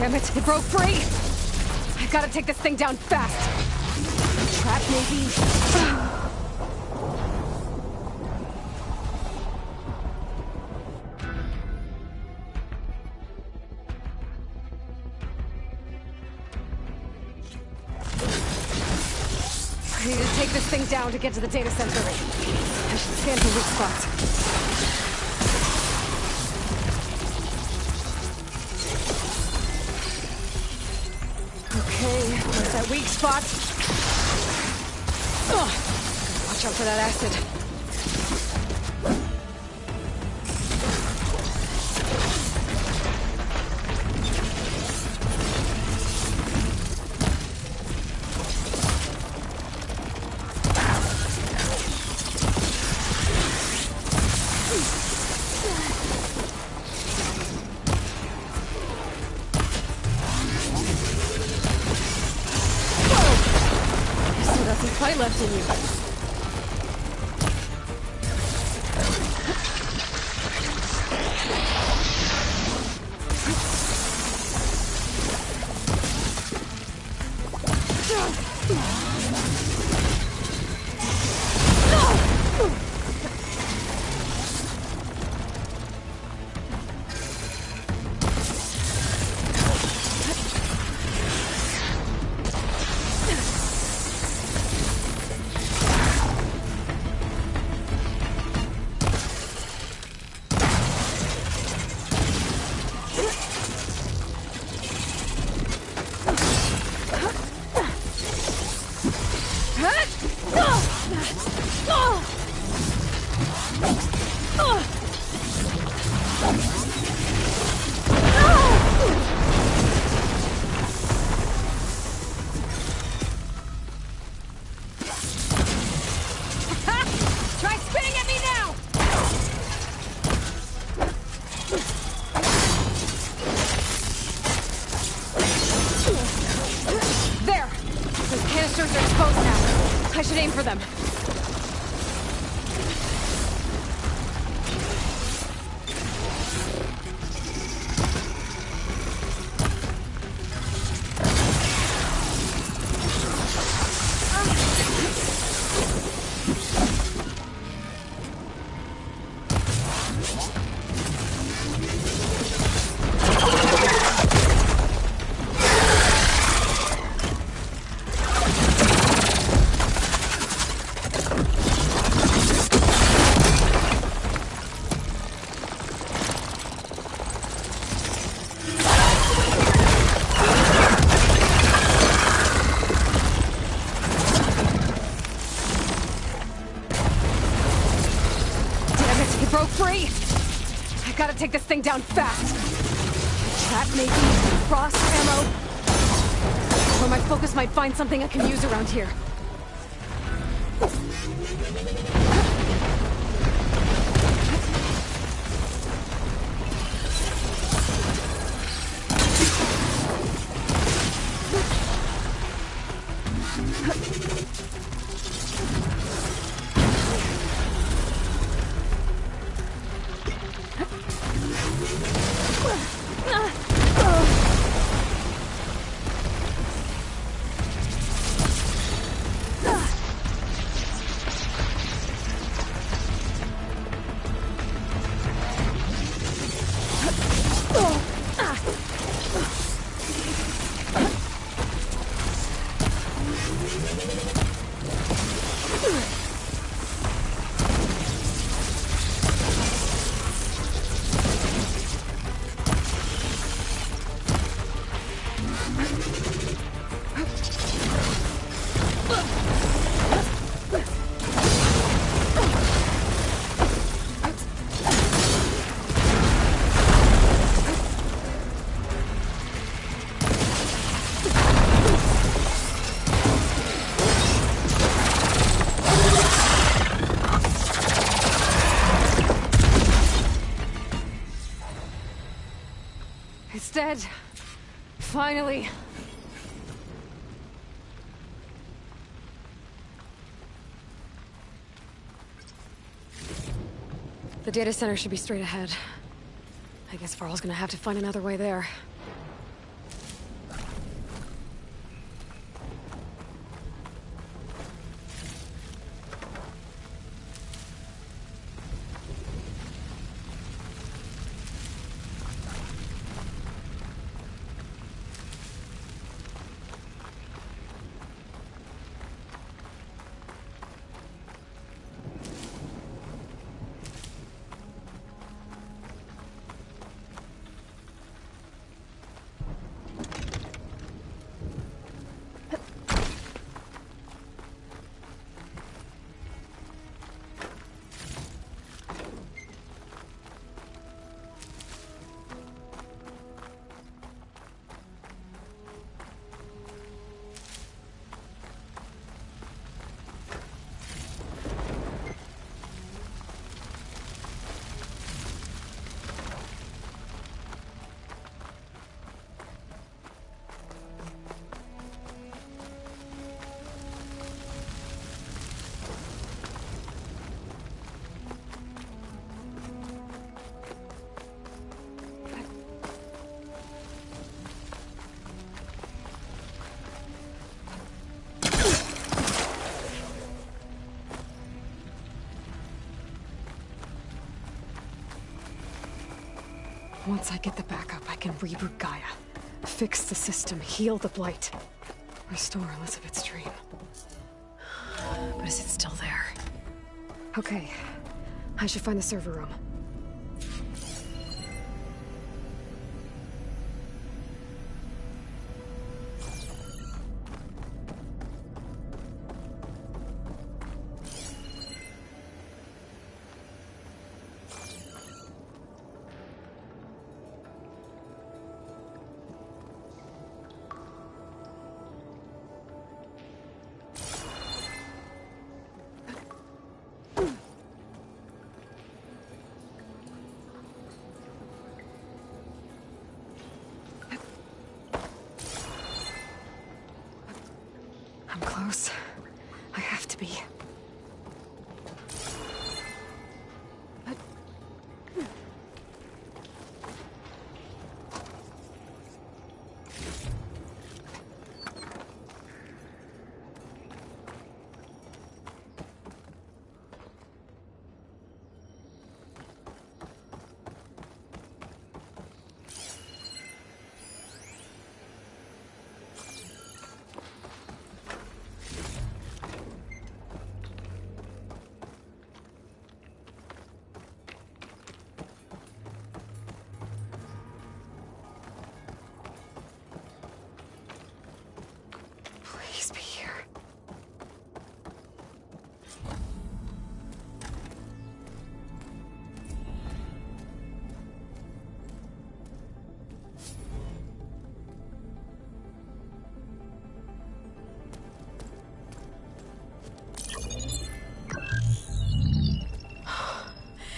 S2: Damn it, it broke free! I gotta take this thing down fast! Trap, maybe? I need to take this thing down to get to the data center. I should scan for weak spots. That weak spot. Ugh. Watch out for that acid. Fight left in you. I should aim for them. Gotta take this thing down fast. Trap maybe, frost ammo. Or my focus might find something I can use around here. It's dead. Finally. The data center should be straight ahead. I guess Varl's gonna have to find another way there. Once I get the backup, I can reboot Gaia. Fix the system, heal the Blight. Restore Elizabeth's dream. But is it still there? Okay. I should find the server room. I'm close. I have to be. Please be here.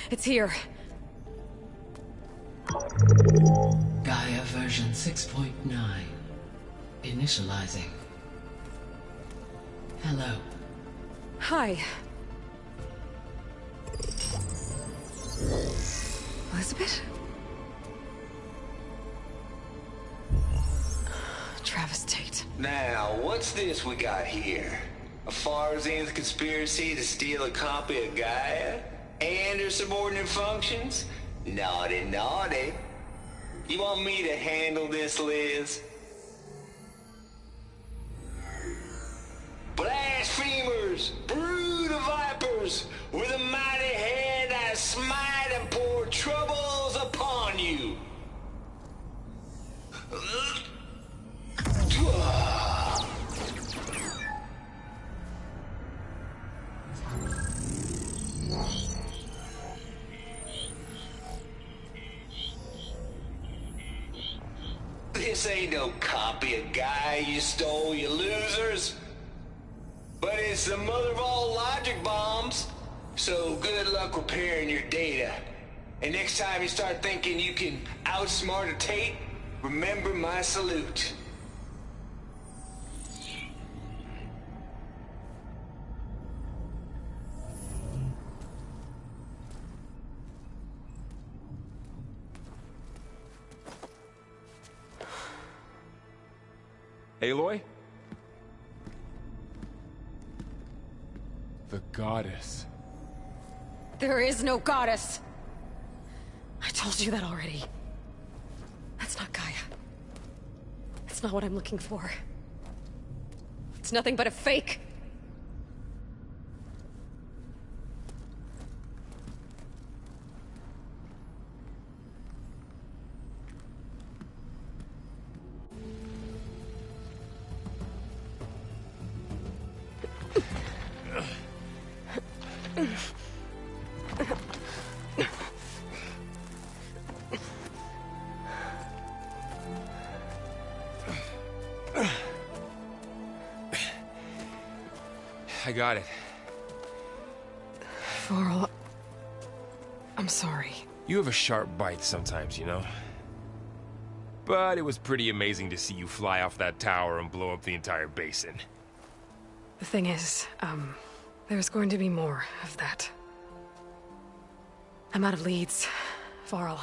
S2: It's here.
S6: Gaia version 6.9. Initializing. Hello.
S2: Hi. Elizabeth? Travis Tate.
S7: Now, what's this we got here? A Farzan's conspiracy to steal a copy of Gaia? And her subordinate functions? Naughty, naughty. You want me to handle this, Liz? Blasphemers! Brood of vipers! With a mighty hand I smite and pour troubles upon you! This ain't no copy of Gaia you stole, you losers. But it's the mother of all logic bombs. So good luck repairing your data. And next time you start thinking you can outsmart a Tate, remember my salute.
S3: Aloy? The goddess.
S2: There is no goddess! I told you that already. That's not Gaia. It's not what I'm looking for. It's nothing but a fake!
S3: I got it.
S2: Varl, I'm sorry.
S3: You have a sharp bite sometimes, you know? But it was pretty amazing to see you fly off that tower and blow up the entire basin.
S2: The thing is, there's going to be more of that. I'm out of leads, Varl.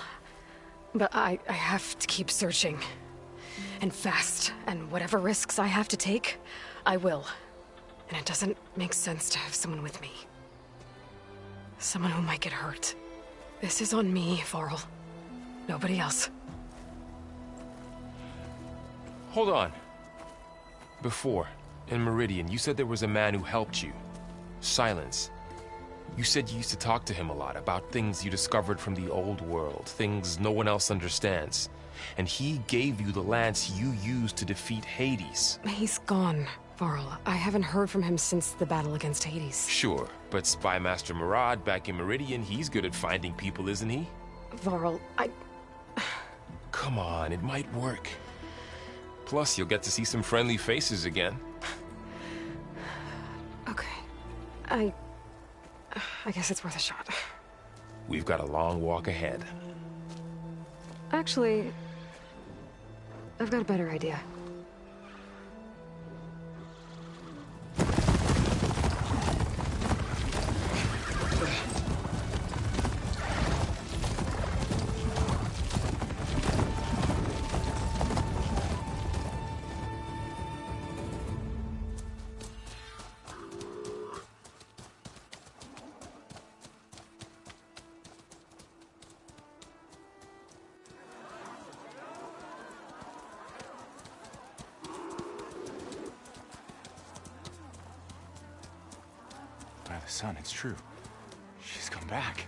S2: But I have to keep searching. And fast, and whatever risks I have to take, I will. And it doesn't make sense to have someone with me. Someone who might get hurt. This is on me, Varl. Nobody else.
S3: Hold on. Before, in Meridian, you said there was a man who helped you. Silence. You said you used to talk to him a lot about things you discovered from the old world, things no one else understands. And he gave you the lance you used to defeat Hades.
S2: He's gone, Varl. I haven't heard from him since the battle against Hades.
S3: Sure, but Spy Master Murad back in Meridian, he's good at finding people, isn't he?
S2: Varl,
S3: Come on, it might work. Plus, you'll get to see some friendly faces again.
S2: Okay. I guess it's worth a shot.
S3: We've got a long walk ahead.
S2: Actually, I've got a better idea.
S8: By the sun, it's true. She's come back.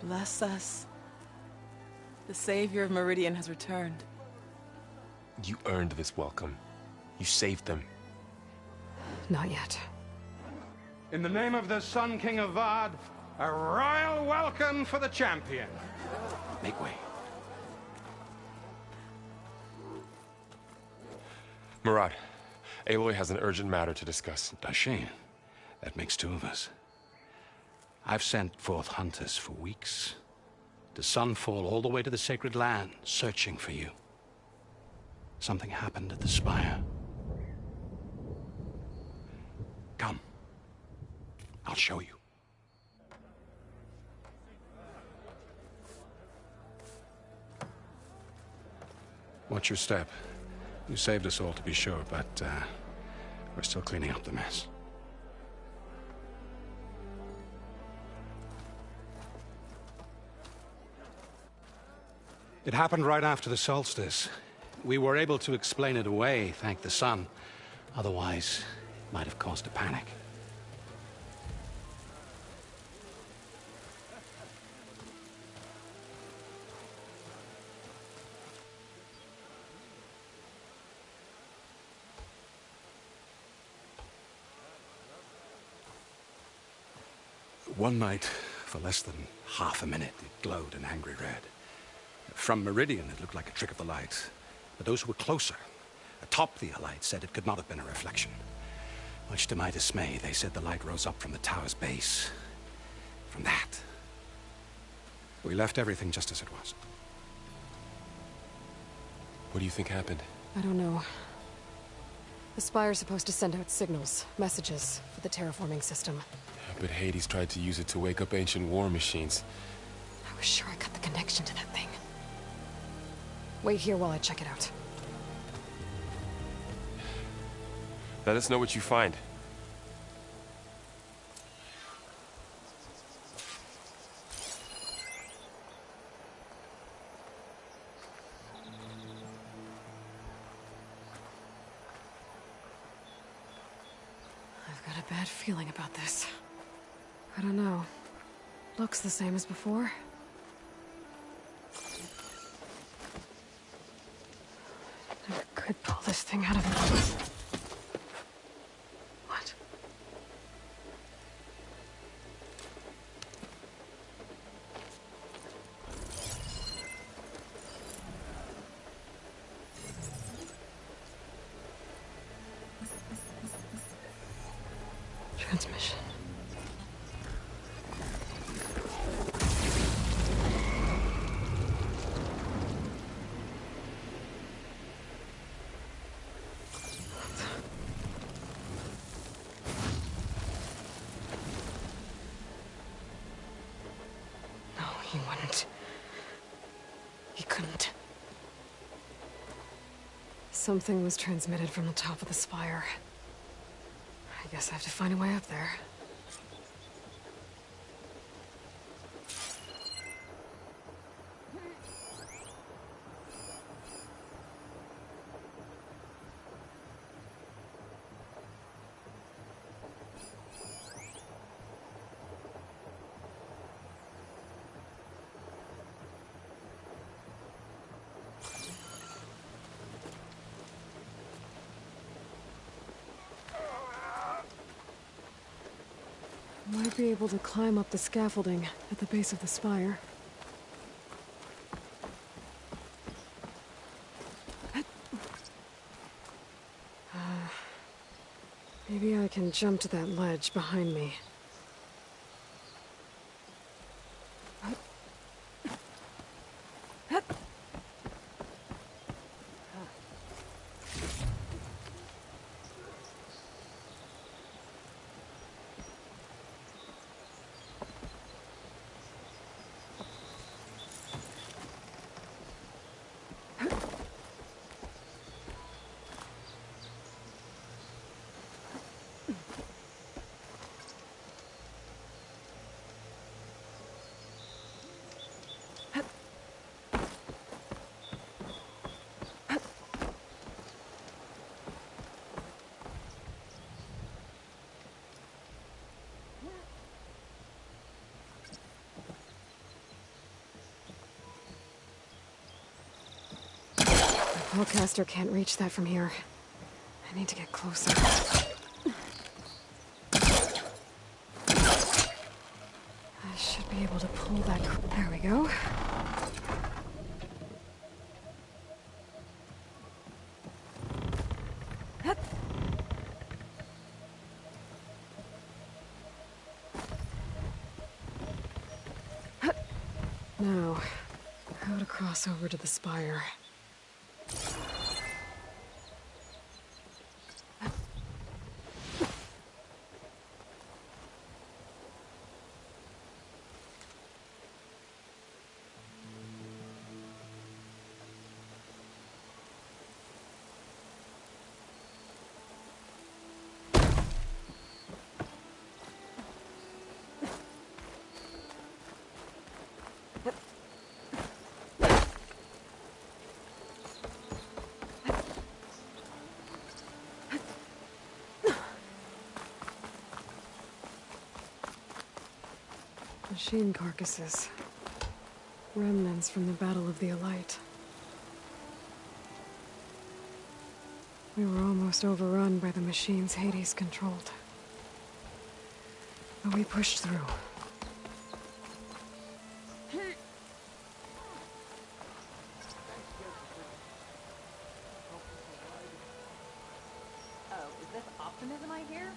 S9: Bless us. The savior of Meridian has returned.
S3: You earned this welcome. You saved them.
S2: Not yet.
S10: In the name of the Sun King of Vard, a royal welcome for the champion.
S8: Make way.
S3: Murad, Aloy has an urgent matter to discuss.
S8: Dashane, that makes two of us. I've sent forth hunters for weeks, to Sunfall all the way to the Sacred Land, searching for you. Something happened at the Spire. Come. I'll show you. Watch your step. You saved us all, to be sure, but we're still cleaning up the mess. It happened right after the solstice. We were able to explain it away, thank the sun. Otherwise, it might have caused a panic. One night, for less than half a minute, it glowed an angry red. From Meridian, it looked like a trick of the light. But those who were closer, atop the light, said it could not have been a reflection. Much to my dismay, they said the light rose up from the tower's base. From that. We left everything just as it was.
S3: What do you think happened?
S2: I don't know. The Spire's supposed to send out signals, messages, for the terraforming system.
S3: But Hades tried to use it to wake up ancient war machines.
S2: I was sure I got the connection to that thing. Wait here while I check it out.
S3: Let us know what you find.
S2: I've got a bad feeling about this. I don't know. Looks the same as before. Never could pull this thing out of it. What? Transmission. No, he wouldn't. He couldn't. Something was transmitted from the top of the spire. I guess I have to find a way up there. Might be able to climb up the scaffolding at the base of the spire. Maybe I can jump to that ledge behind me. Hellcaster can't reach that from here. I need to get closer. I should be able to pull that. There we go. Now, how to cross over to the spire. Machine carcasses. Remnants from the Battle of the Elite. We were almost overrun by the machines Hades controlled. But we pushed through.
S11: Oh, is this optimism I hear?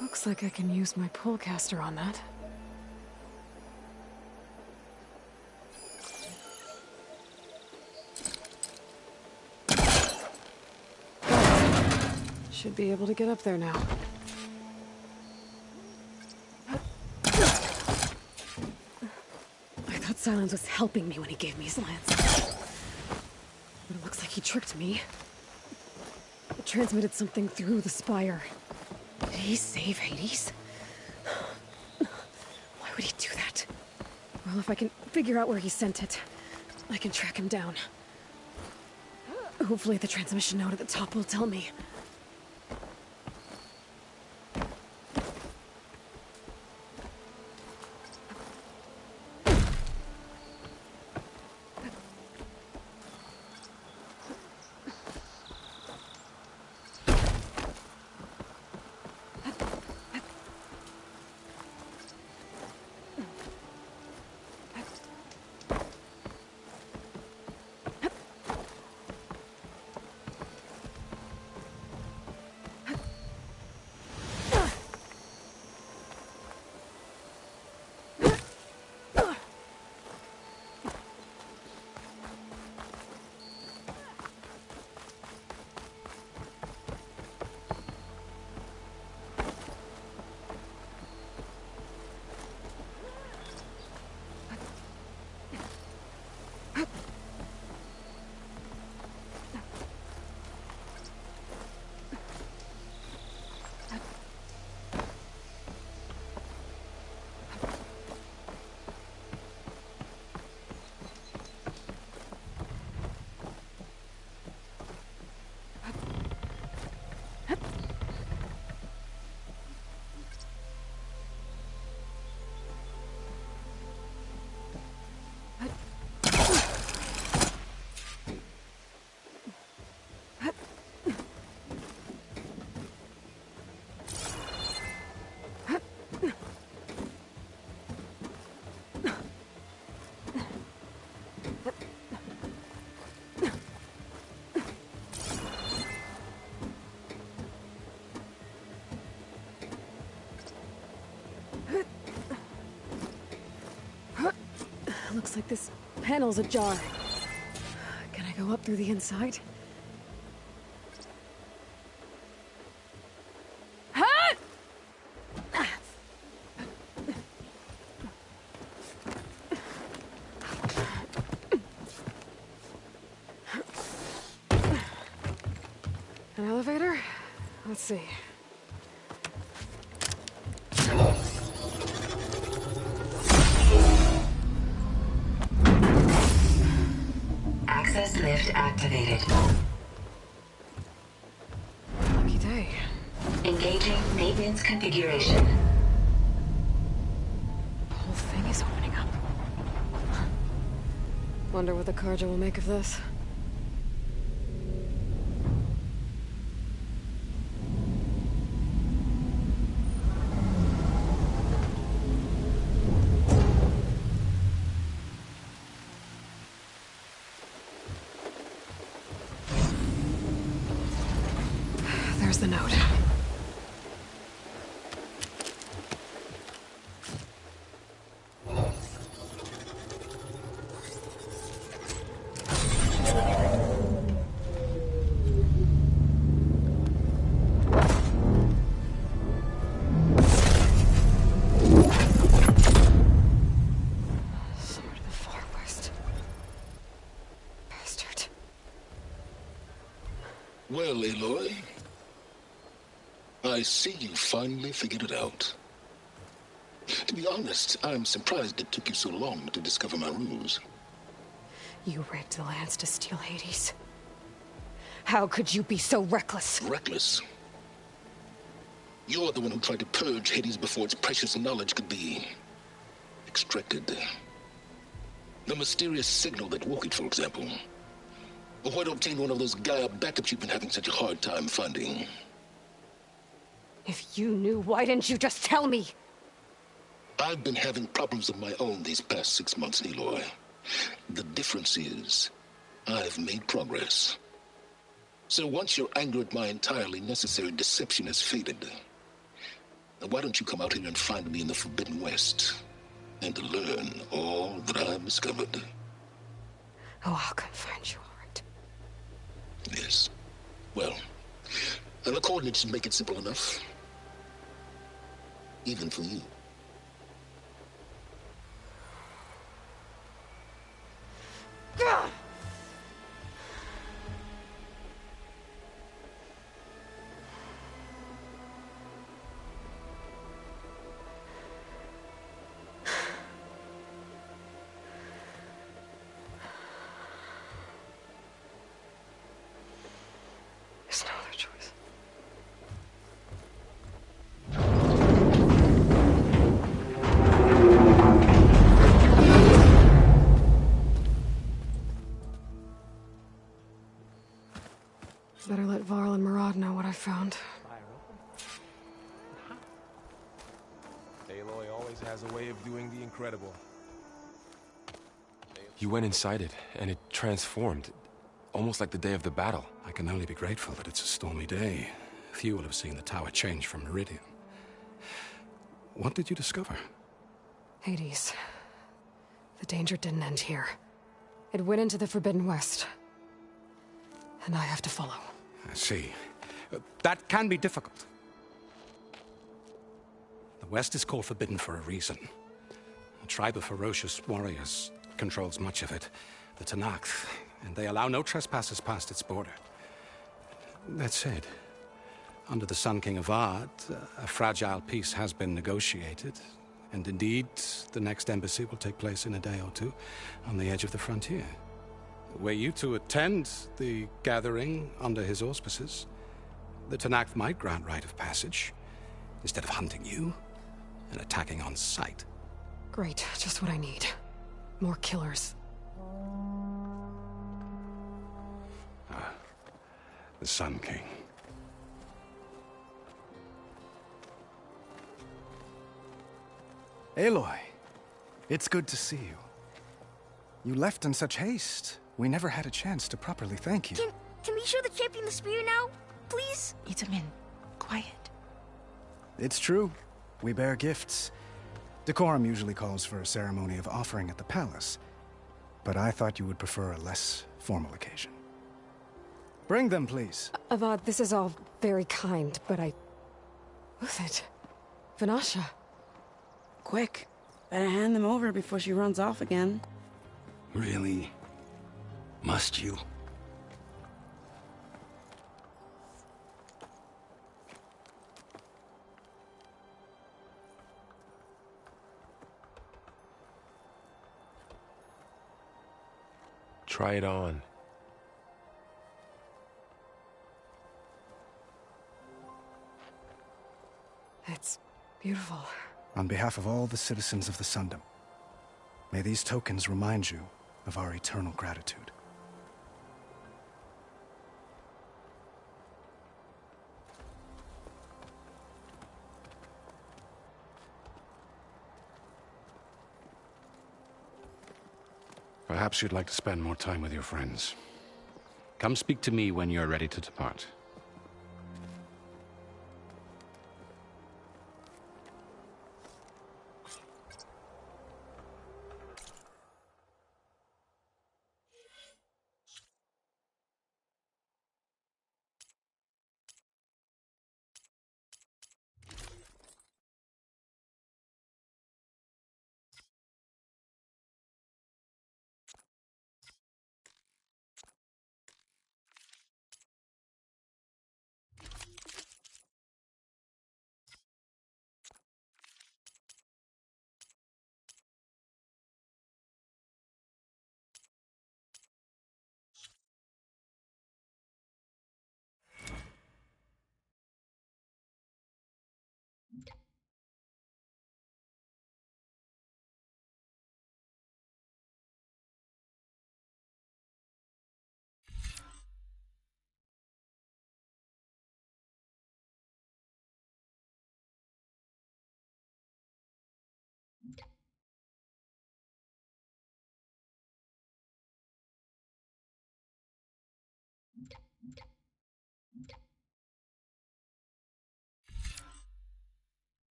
S11: Looks like I can use my pullcaster on that. Should be able to get up there now. I thought Silence was helping me when he gave me his lance. But it looks like he tricked me. It transmitted something through the spire. Did he save Hades? Why would he do that? Well, if I can figure out where he sent it, I can track him down. Hopefully the transmission note at the top will tell me. Looks like this panel's ajar. Can I go up through the inside? An elevator? Let's see.
S12: Access lift activated.
S11: Lucky day.
S12: Engaging maintenance configuration.
S11: The whole thing is opening up. Wonder what the Carja will make of this. There's the note. Somewhere to the far west. Bastard.
S1: Well, Aloy, I see you finally figured it out. To be honest, I'm surprised it took you so long to discover my ruse.
S11: You rigged the lands to steal Hades. How could you be so reckless?
S1: Reckless? You're the one who tried to purge Hades before its precious knowledge could be extracted. The mysterious signal that woke it, for example. Or where to obtain one of those Gaia backups you've been having such a hard time finding.
S11: If you knew, why didn't you just tell me?
S1: I've been having problems of my own these past 6 months, Aloy. The difference is, I've made progress. So once your anger at my entirely necessary deception has faded, why don't you come out here and find me in the Forbidden West, and learn all that I've discovered?
S11: Oh, I'll come find you, all right.
S1: Yes. Well, and the coordinates make it simple enough. Even for you.
S11: Gah! There's no other choice. Better let Varl and Murad know what I found.
S3: Aloy always has a way of doing the incredible. You went inside it, and it transformed. Almost like the day of the battle.
S8: I can only be grateful that it's a stormy day. Few will have seen the tower change from Meridian. What did you discover?
S11: Hades. The danger didn't end here. It went into the Forbidden West. And I have to follow.
S8: I see. That can be difficult. The West is called Forbidden for a reason. A tribe of ferocious warriors controls much of it. The Tenakth, and they allow no trespassers past its border. That said, under the Sun King of Ard, a fragile peace has been negotiated, and indeed, the next embassy will take place in a day or two on the edge of the frontier. Were you to attend the gathering under his auspices, the Tenakth might grant right of passage, instead of hunting you and attacking on sight.
S11: Great, just what I need. More killers.
S8: The Sun King.
S13: Aloy, it's good to see you. You left in such haste. We never had a chance to properly thank you.
S14: Can we show the champion the spear now, please?
S9: Itamin, quiet.
S13: It's true. We bear gifts. Decorum usually calls for a ceremony of offering at the palace, but I thought you would prefer a less formal occasion. Bring them, please.
S2: Avad, this is all very kind, but Who's it? Vanasha.
S15: Quick. Better hand them over before she runs off again.
S8: Really? Must you?
S3: Try it on.
S2: It's beautiful.
S13: On behalf of all the citizens of the Sundom, may these tokens remind you of our eternal gratitude.
S8: Perhaps you'd like to spend more time with your friends. Come speak to me when you're ready to depart.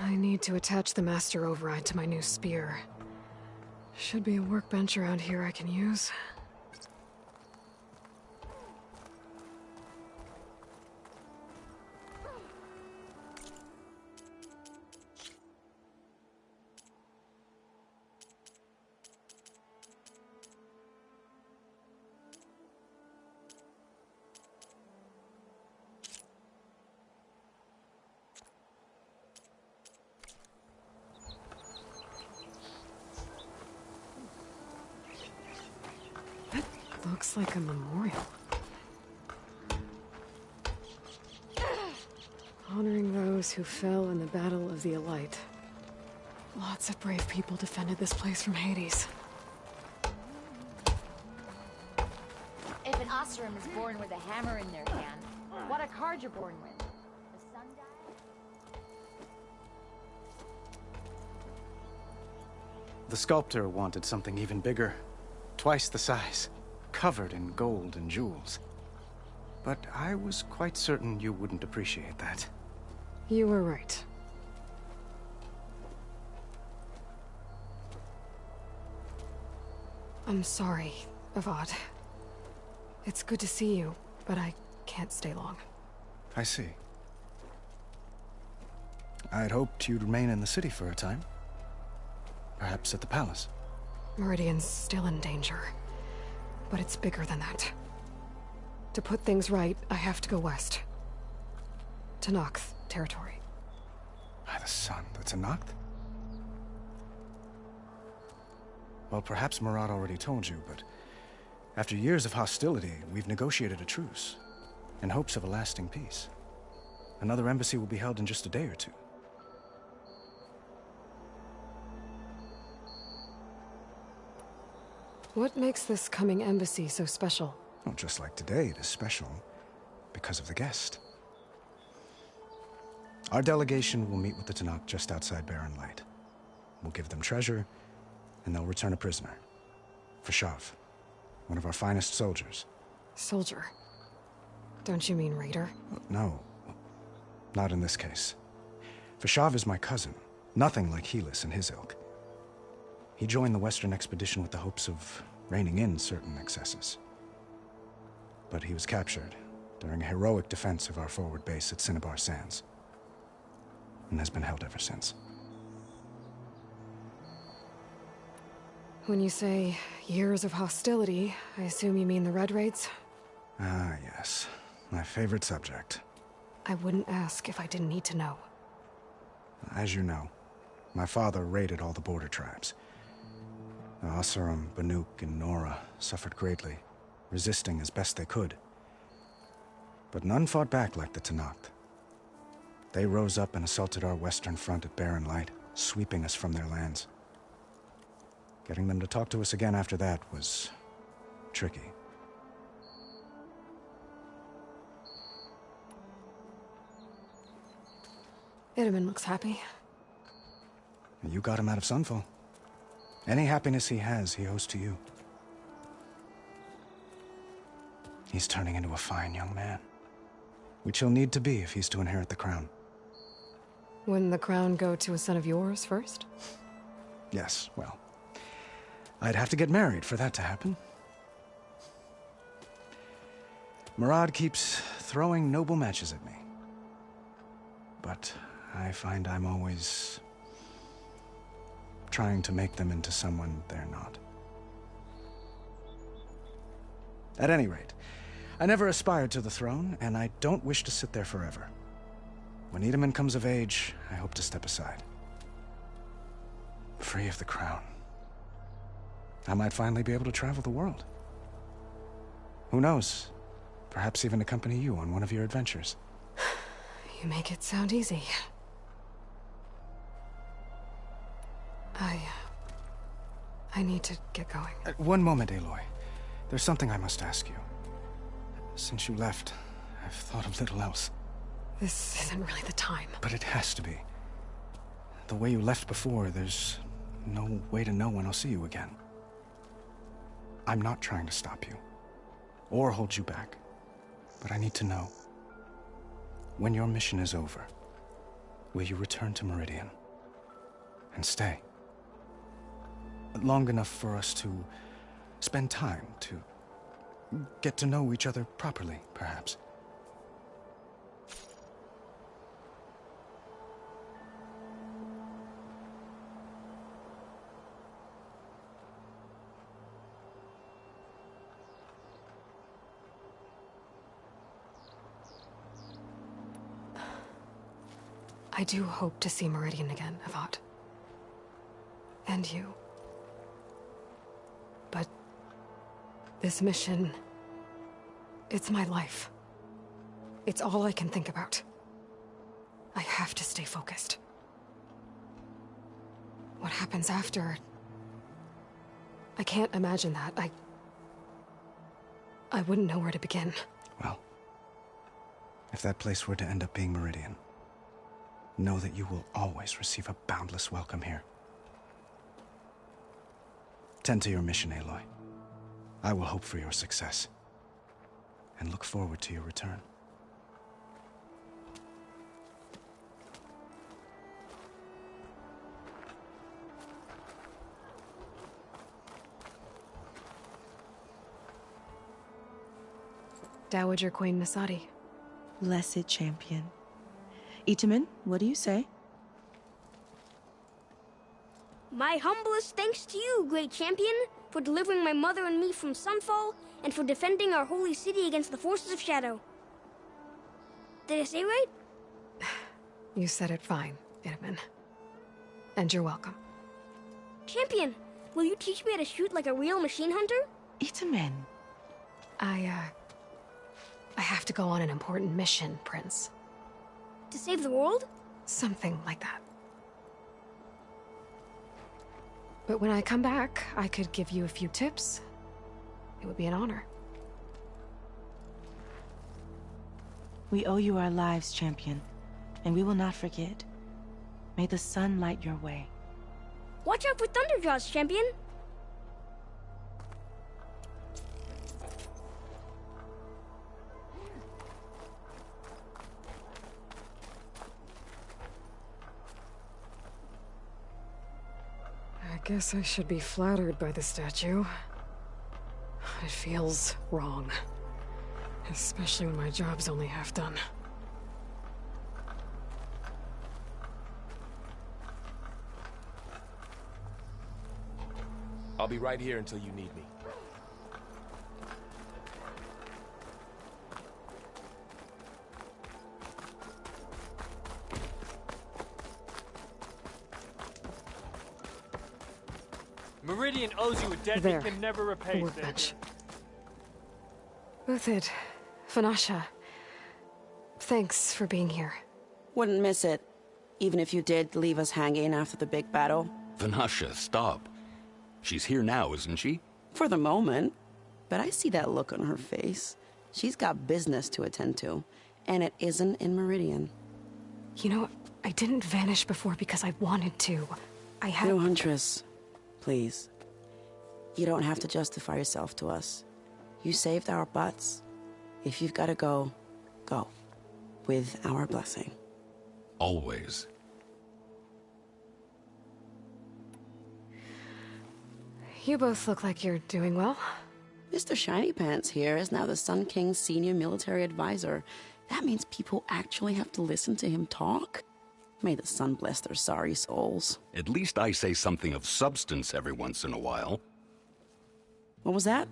S2: I need to attach the master override to my new spear. Should be a workbench around here I can use. Looks like a memorial. Honoring those who fell in the Battle of the Elite. Lots of brave people defended this place from Hades.
S16: If an Oseram is born with a hammer in their hand, what a card you're born with. The sundial?
S13: The sculptor wanted something even bigger. Twice the size. Covered in gold and jewels. But I was quite certain you wouldn't appreciate that.
S2: You were right. I'm sorry, Avad. It's good to see you, but I can't stay long.
S13: I see. I'd hoped you'd remain in the city for a time. Perhaps at the palace.
S2: Meridian's still in danger. But it's bigger than that. To put things right, I have to go west. To Noct territory.
S13: By the sun, that's a Noct? Well, perhaps Murad already told you, but after years of hostility, we've negotiated a truce, in hopes of a lasting peace. Another embassy will be held in just a day or two.
S2: What makes this coming embassy so special?
S13: Well, just like today, it is special because of the guest. Our delegation will meet with the Tanakh just outside Barren Light. We'll give them treasure, and they'll return a prisoner. Fashav, one of our finest soldiers.
S2: Soldier? Don't you mean raider?
S13: No, not in this case. Fashav is my cousin, nothing like Helis and his ilk. He joined the Western expedition with the hopes of reining in certain excesses. But he was captured during a heroic defense of our forward base at Cinnabar Sands, and has been held ever since.
S2: When you say years of hostility, I assume you mean the Red Raids?
S13: Ah, yes. My favorite subject.
S2: I wouldn't ask if I didn't need to know.
S13: As you know, my father raided all the border tribes. The Oseram, Banuk, and Nora suffered greatly, resisting as best they could. But none fought back like the Tanakh. They rose up and assaulted our western front at Barren Light, sweeping us from their lands. Getting them to talk to us again after that was tricky.
S2: Itaman looks happy.
S13: You got him out of Sunfall. Any happiness he has, he owes to you. He's turning into a fine young man, which he'll need to be if he's to inherit the crown.
S2: Wouldn't the crown go to a son of yours first?
S13: Yes, well, I'd have to get married for that to happen. Murad keeps throwing noble matches at me. But I find I'm always trying to make them into someone they're not. At any rate, I never aspired to the throne, and I don't wish to sit there forever. When Itaman comes of age, I hope to step aside. Free of the crown. I might finally be able to travel the world. Who knows? Perhaps even accompany you on one of your adventures.
S2: You make it sound easy. I need to get going.
S13: One moment, Aloy. There's something I must ask you. Since you left, I've thought of little else.
S2: This isn't really the time.
S13: But it has to be. The way you left before, there's no way to know when I'll see you again. I'm not trying to stop you, or hold you back. But I need to know. When your mission is over, will you return to Meridian? And stay? Long enough for us to spend time, to get to know each other properly, perhaps.
S2: I do hope to see Meridian again, Avad. And you. But This mission... it's my life. It's all I can think about. I have to stay focused. What happens after... I can't imagine that. I wouldn't know where to begin.
S13: Well, if that place were to end up being Meridian, know that you will always receive a boundless welcome here. Tend to your mission, Aloy. I will hope for your success, and look forward to your return.
S2: Dowager Queen Masadi.
S17: Blessed champion. Itamen, what do you say?
S14: My humblest thanks to you, great champion, for delivering my mother and me from Sunfall, and for defending our holy city against the forces of Shadow. Did I say right?
S2: You said it fine, Itamen. And you're welcome.
S14: Champion, will you teach me how to shoot like a real machine hunter?
S17: Itamen.
S2: I have to go on an important mission, Prince.
S14: To save the world?
S2: Something like that. But when I come back, I could give you a few tips. It would be an honor.
S17: We owe you our lives, champion, and we will not forget. May the sun light your way.
S14: Watch out for Thunderjaws, champion!
S2: I guess I should be flattered by the statue. It feels wrong. Especially when my job's only half done.
S3: I'll be right here until you need me.
S18: Meridian owes you a debt
S2: There.
S18: it can never repay,
S2: Workbench. Uthid, Vanasha, thanks for being here.
S15: Wouldn't miss it, even if you did leave us hanging after the big battle.
S8: Vanasha, stop. She's here now, isn't she?
S15: For the moment. But I see that look on her face. She's got business to attend to, and it isn't in Meridian.
S2: You know, I didn't vanish before because I wanted to. I had...
S15: No, Huntress. Please. You don't have to justify yourself to us. You saved our butts. If you've got to go, go. With our blessing.
S8: Always.
S2: You both look like you're doing well.
S15: Mr. Shiny Pants here is now the Sun King's senior military advisor. That means people actually have to listen to him talk? May the sun bless their sorry souls.
S8: At least I say something of substance every once in a while.
S15: What was that?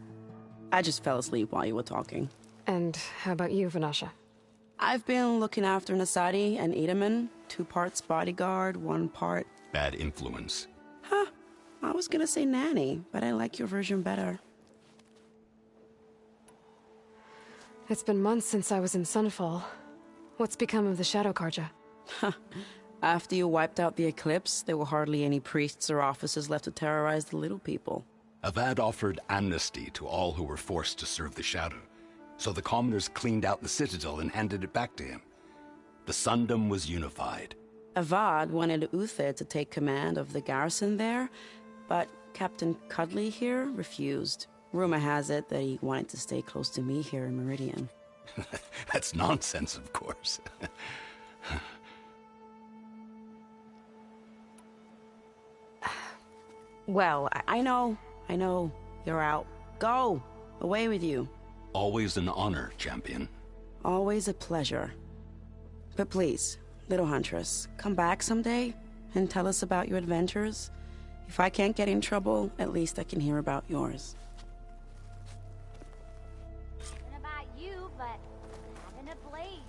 S15: I just fell asleep while you were talking.
S2: And how about you, Vanasha?
S15: I've been looking after Nasadi and Itamen. 2 parts bodyguard, 1 part...
S8: Bad influence.
S15: Huh. I was gonna say nanny, but I like your version better.
S2: It's been months since I was in Sunfall. What's become of the Shadow Karja?
S15: After you wiped out the eclipse, there were hardly any priests or officers left to terrorize the little people.
S8: Avad offered amnesty to all who were forced to serve the Shadow, so the commoners cleaned out the citadel and handed it back to him. The Sundom was unified.
S15: Avad wanted Uthid to take command of the garrison there, but Captain Cudley here refused. Rumor has it that he wanted to stay close to me here in Meridian.
S8: That's nonsense, of course.
S15: Well, I know. You're out. Go! Away with you.
S8: Always an honor, champion.
S15: Always a pleasure. But please, little Huntress, come back someday and tell us about your adventures. If I can't get in trouble, at least I can hear about yours.
S16: Nothing about you, but having a blaze.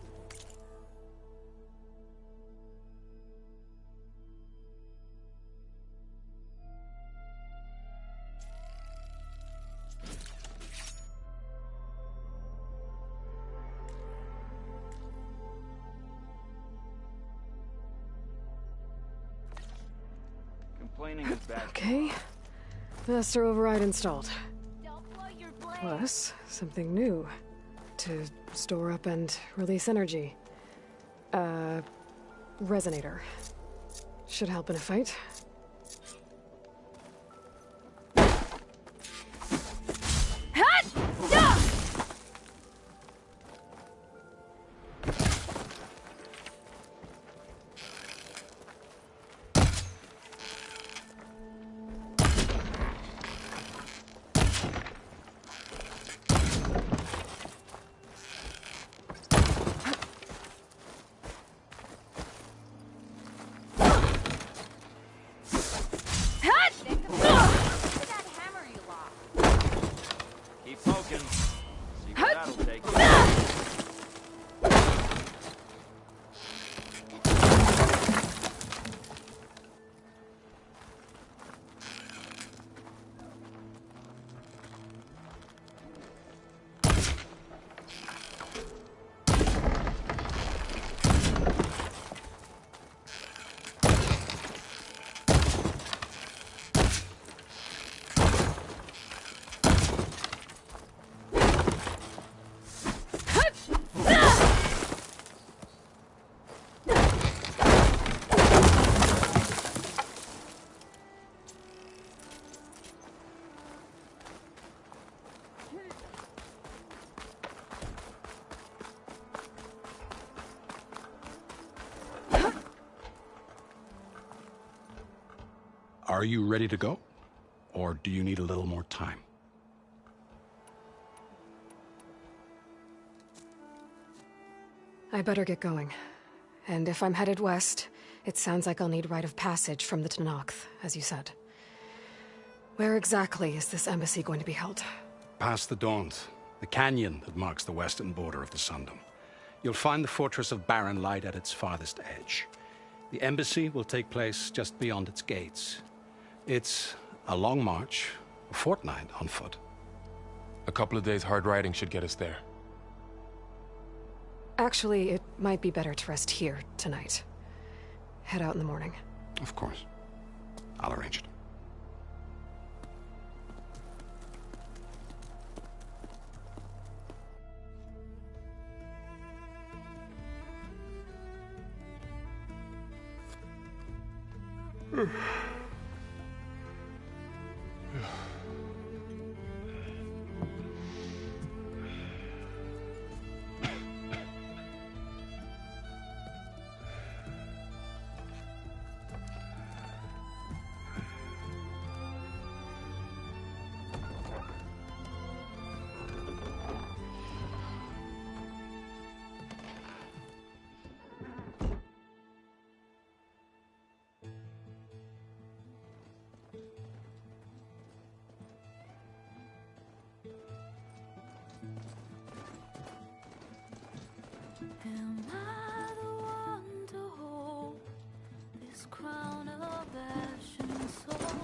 S19: complaining is bad.
S2: Okay. Master override installed. Plus, something new. To store up and release energy. Resonator. Should help in a fight.
S19: Keep poking. See what that'll take.
S8: Are you ready to go? Or do you need a little more time?
S2: I better get going. And if I'm headed west, it sounds like I'll need rite of passage from the Tenakth, as you said. Where exactly is this embassy going to be held?
S8: Past the Daunt, the canyon that marks the western border of the Sundom. You'll find the fortress of Barren Light at its farthest edge. The embassy will take place just beyond its gates. It's a long march, a fortnight on foot.
S3: A couple of days hard riding should get us there.
S2: Actually, it might be better to rest here tonight. Head out in the morning.
S8: Of course. I'll arrange it.
S20: Am I the one to hold this crown of ash and soul?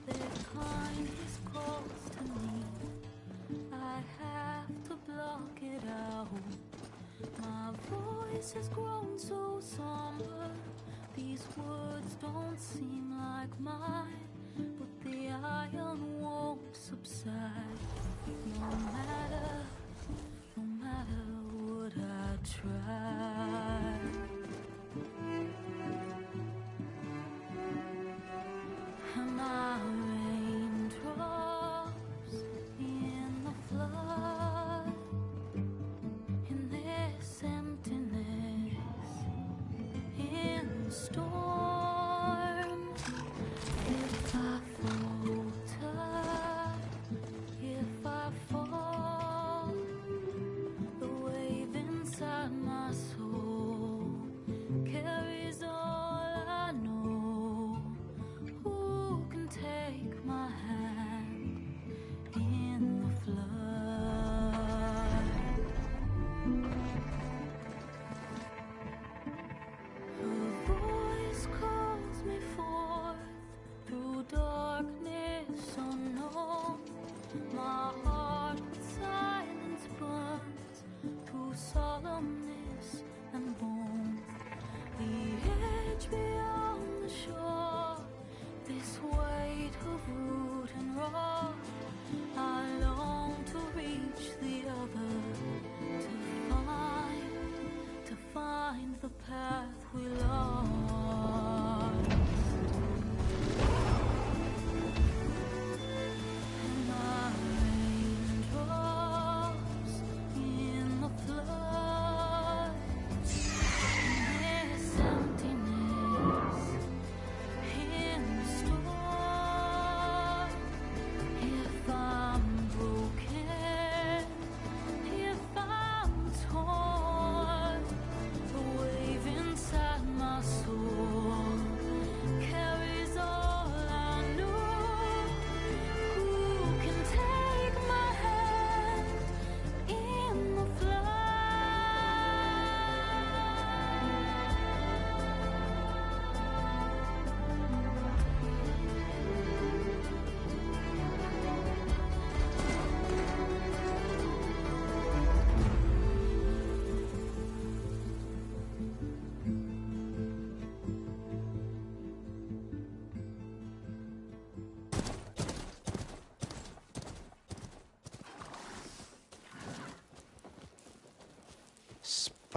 S20: Their kind is close to me. I have to block it out. My voice has grown so somber. These words don't seem like mine, but the iron won't subside. No matter what I try. Am I raindrops in the flood? In this emptiness, in the storm. If I falter, if I fall,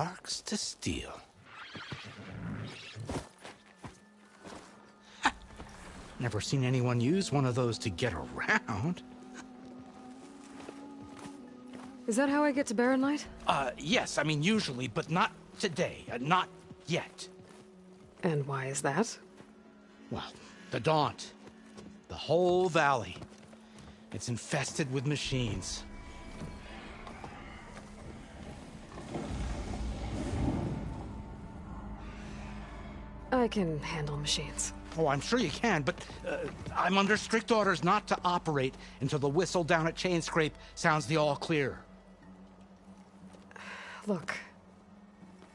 S21: sparks to steel. Never seen anyone use one of those to get around.
S2: Is that how I get to Barren Light?
S21: Yes, I mean usually, but not today. Not yet.
S2: And why is that?
S21: Well, the Daunt. The whole valley. It's infested with machines.
S2: I can handle machines.
S21: Oh, I'm sure you can, but I'm under strict orders not to operate until the whistle down at Chainscrape sounds the all clear.
S2: Look,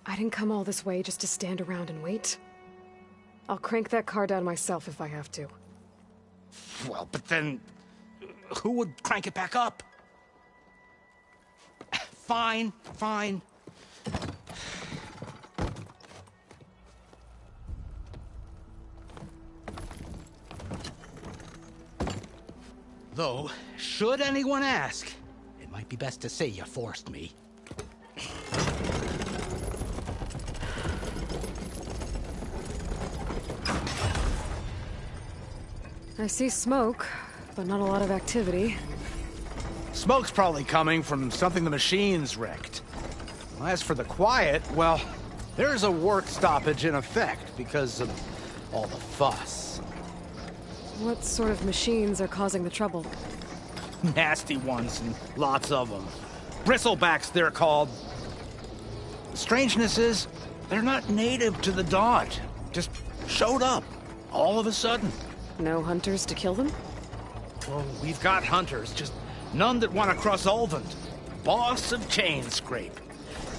S2: I didn't come all this way just to stand around and wait. I'll crank that car down myself if I have to.
S21: Well, but then who would crank it back up? Fine, fine. Though, should anyone ask, it might be best to say you forced me.
S2: I see smoke, but not a lot of activity.
S21: Smoke's probably coming from something the machines wrecked. As for the quiet, well, there's a work stoppage in effect because of all the fuss.
S2: What sort of machines are causing the trouble?
S21: Nasty ones, and lots of them. Bristlebacks, they're called. The strangeness is, they're not native to the Daunt. Just showed up, all of a sudden.
S2: No hunters to kill them?
S21: Well, we've got hunters, just none that want to cross Ulvund. Boss of Chainscrape.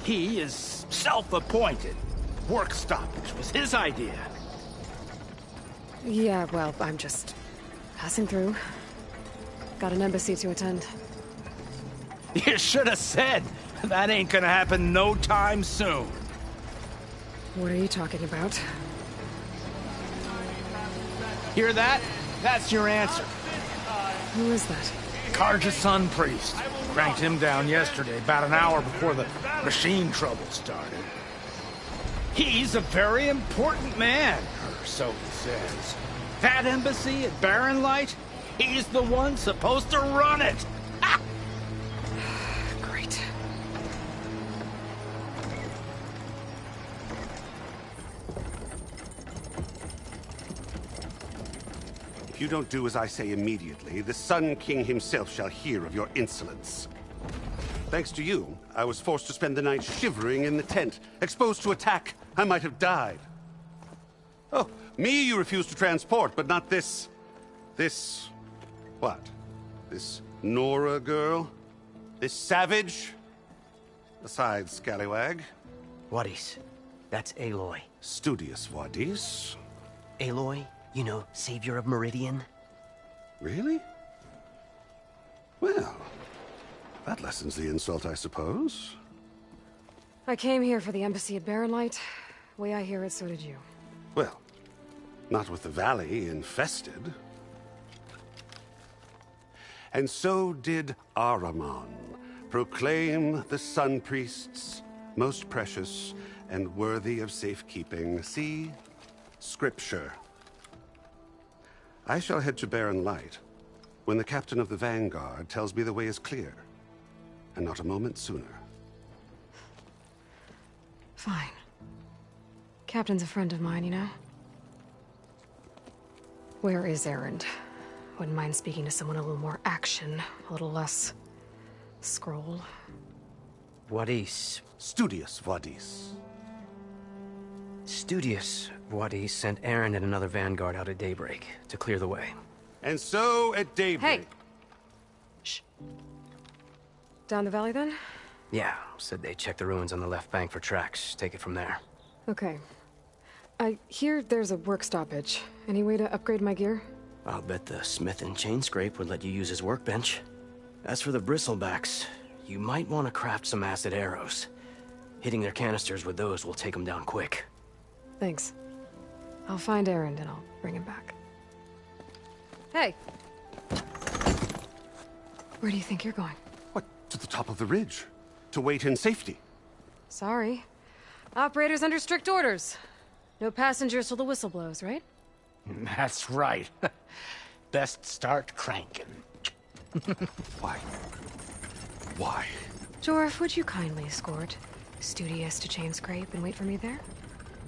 S21: He is self-appointed. Work stoppage was his idea.
S2: Yeah, well, I'm just passing through. Got an embassy to attend.
S21: You should have said. That ain't gonna happen no time soon.
S2: What are you talking about?
S21: Hear that? That's your answer.
S2: Who is that?
S21: Karja Sun Priest. Cranked him down yesterday, about an hour before the machine trouble started. He's a very important man, or so he says. That embassy at Barren Light, he's the one supposed to run it. Ha!
S2: Great.
S22: If you don't do as I say immediately, the Sun King himself shall hear of your insolence. Thanks to you, I was forced to spend the night shivering in the tent. Exposed to attack, I might have died. Oh, me you refuse to transport, but not this... what? This Nora girl? This savage? Besides, scallywag.
S23: Wadis. That's Aloy.
S22: Studious Wadis.
S23: Aloy, you know, savior of Meridian.
S22: Really? Well, that lessens the insult, I suppose.
S2: I came here for the embassy at Barren Light. Way I hear it, so did you.
S22: Well, not with the valley infested. And so did Ahriman proclaim the Sun Priests most precious and worthy of safekeeping. See? Scripture. I shall head to Barren Light when the captain of the Vanguard tells me the way is clear, and not a moment sooner.
S2: Fine. Captain's a friend of mine, you know? Where is Erend? Wouldn't mind speaking to someone a little more action, a little less... scroll.
S23: Wadis.
S22: Studious Wadis.
S23: Studious Wadis sent Aaron and another Vanguard out at daybreak to clear the way.
S22: And so at daybreak...
S2: Hey! Shh. Down the valley, then?
S23: Yeah, said they checked the ruins on the left bank for tracks. Take it from there.
S2: Okay. I hear there's a work stoppage. Any way to upgrade my gear?
S23: I'll bet the smith in Chainscrape would let you use his workbench. As for the bristlebacks, you might want to craft some acid arrows. Hitting their canisters with those will take them down quick.
S2: Thanks. I'll find Erend and I'll bring him back. Hey! Where do you think you're going?
S22: What? To the top of the ridge. To wait in safety.
S2: Sorry.
S11: Operator's under strict orders. No passengers till the whistle blows, right?
S21: That's right. Best start cranking.
S8: Why? Why?
S2: Jorf, would you kindly escort Studious to Chainscrape and wait for me there?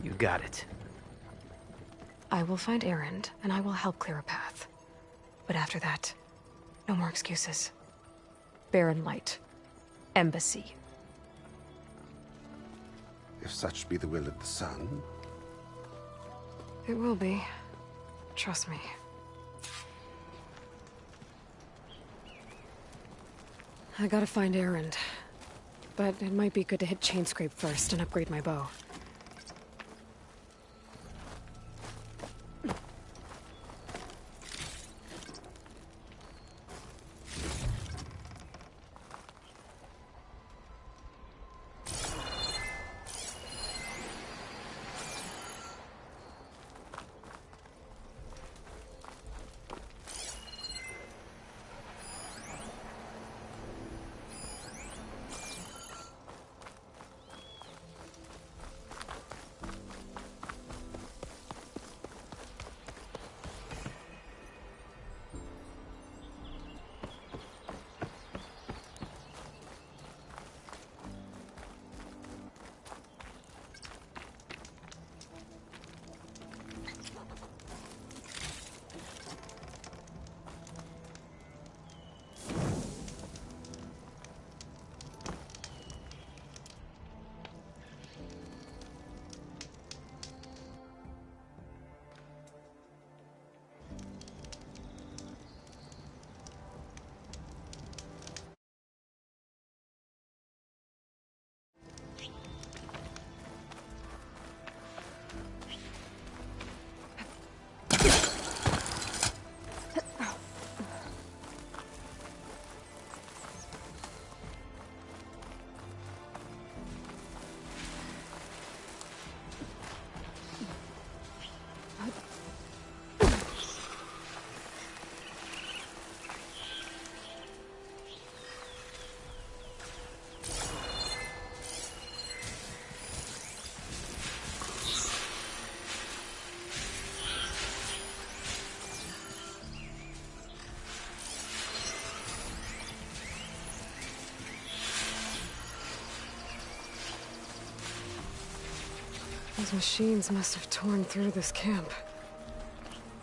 S23: You got it.
S2: I will find Erend, and I will help clear a path. But after that, no more excuses. Barren Light. Embassy.
S22: If such be the will of the sun.
S2: It will be. Trust me. I gotta find Erend. But it might be good to hit Chainscrape first and upgrade my bow. Those machines must have torn through this camp.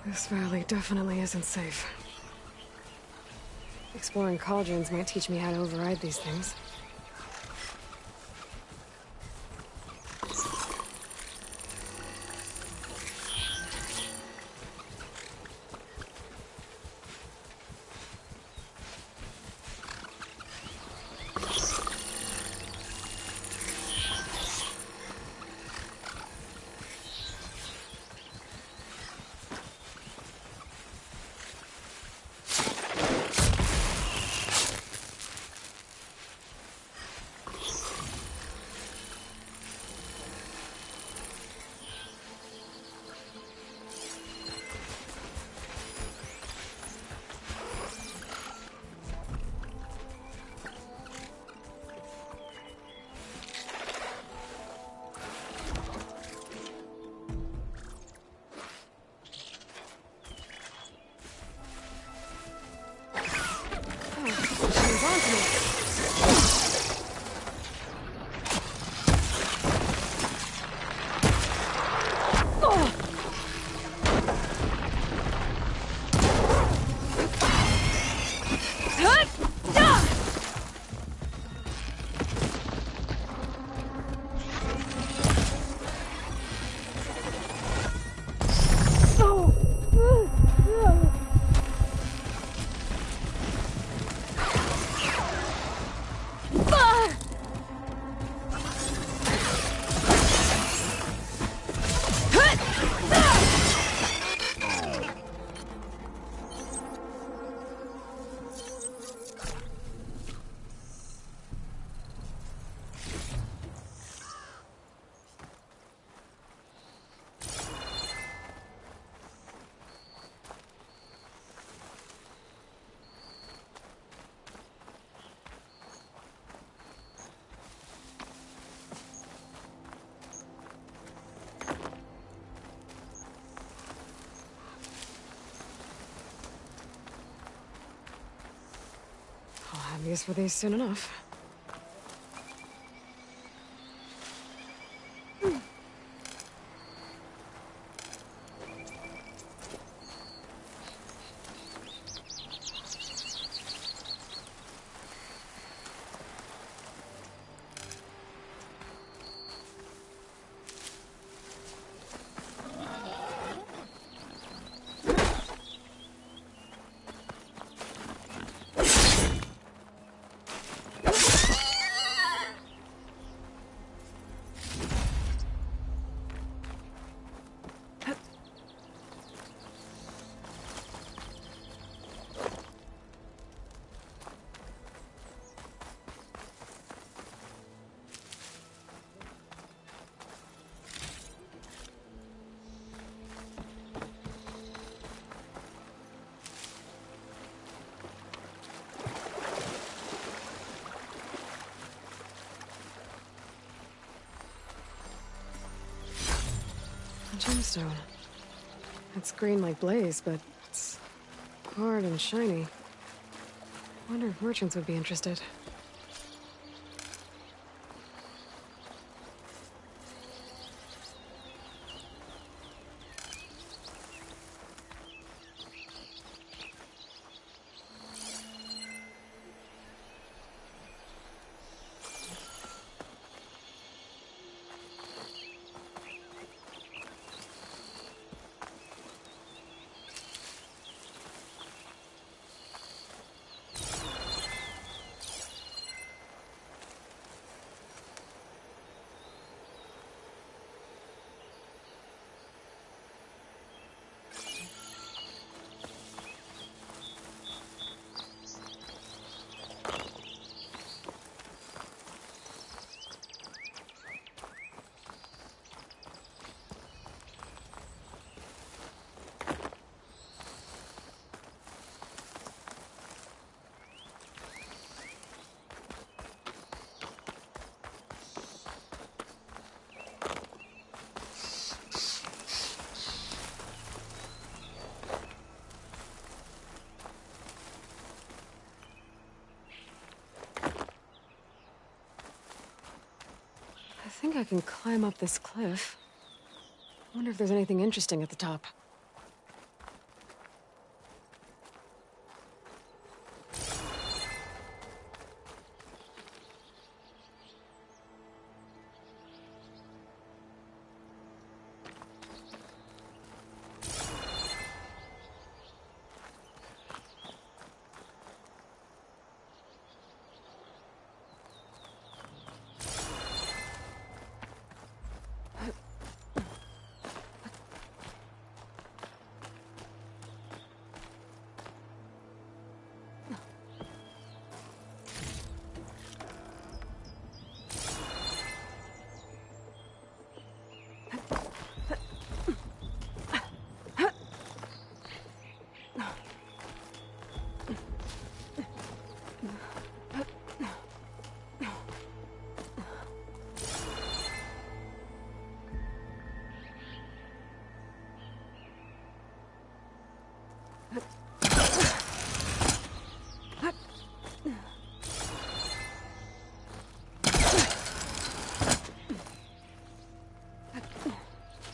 S2: This valley definitely isn't safe. Exploring cauldrons might teach me how to override these things. be used for these soon enough. A gemstone. It's green like blaze, but it's hard and shiny. I wonder if merchants would be interested. I think I can climb up this cliff. I wonder if there's anything interesting at the top.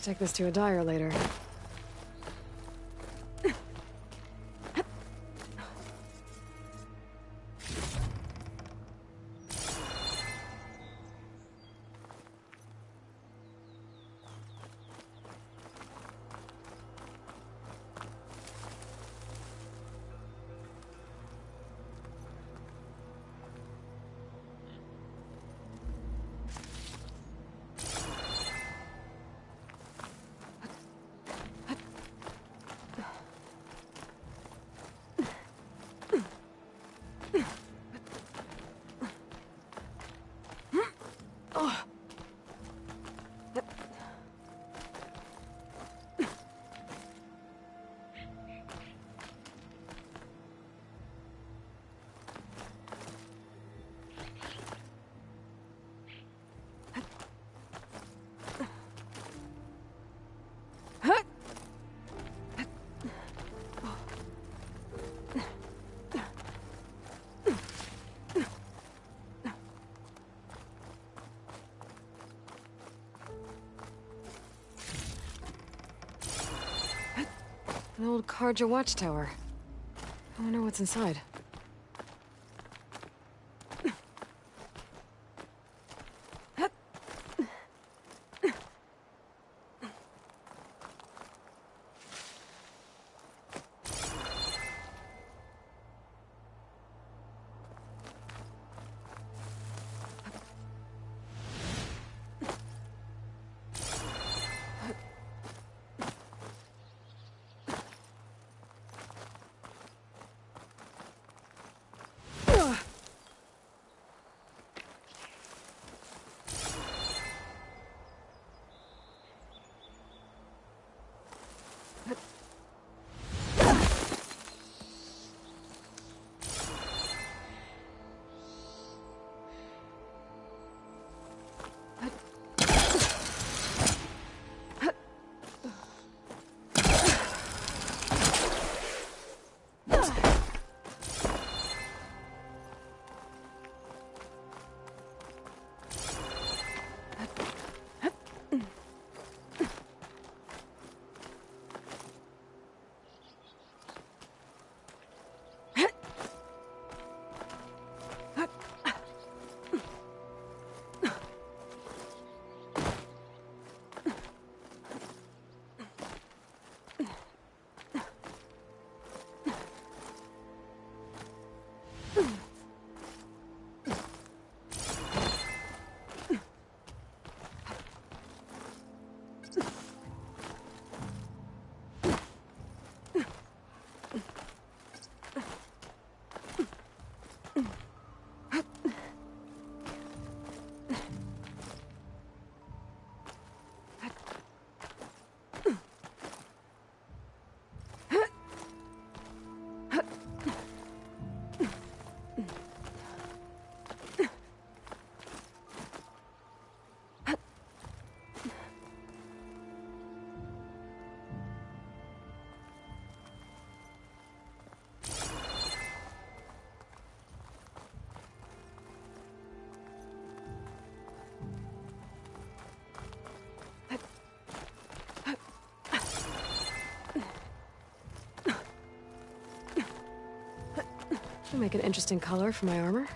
S2: Take this to a dyer later. An old Karja watchtower. I wonder what's inside. That'll make an interesting color for my armor.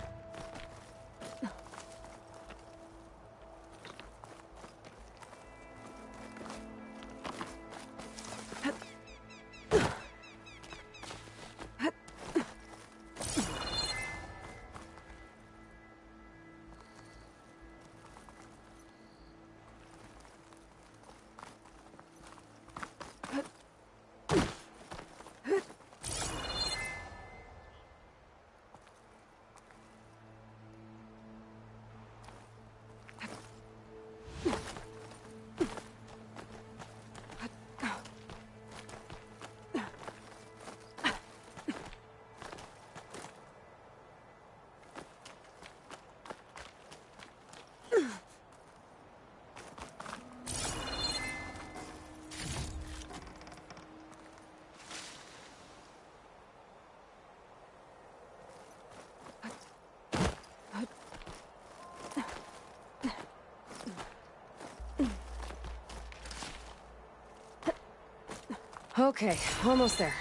S2: Okay, almost there.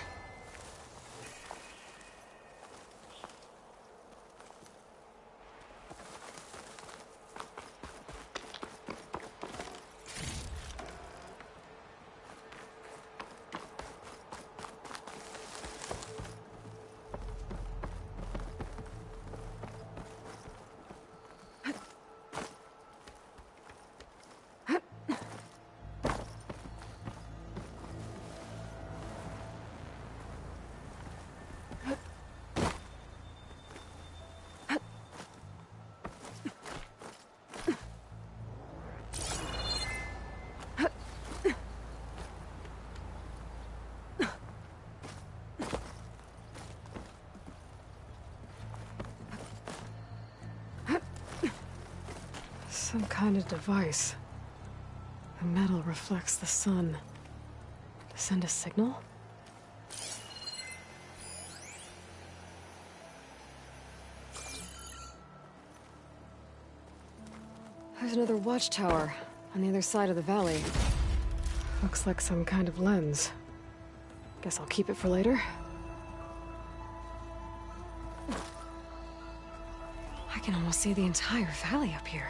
S2: Some kind of device. The metal reflects the sun. To send a signal? There's another watchtower on the other side of the valley. Looks like some kind of lens. Guess I'll keep it for later. I can almost see the entire valley up here.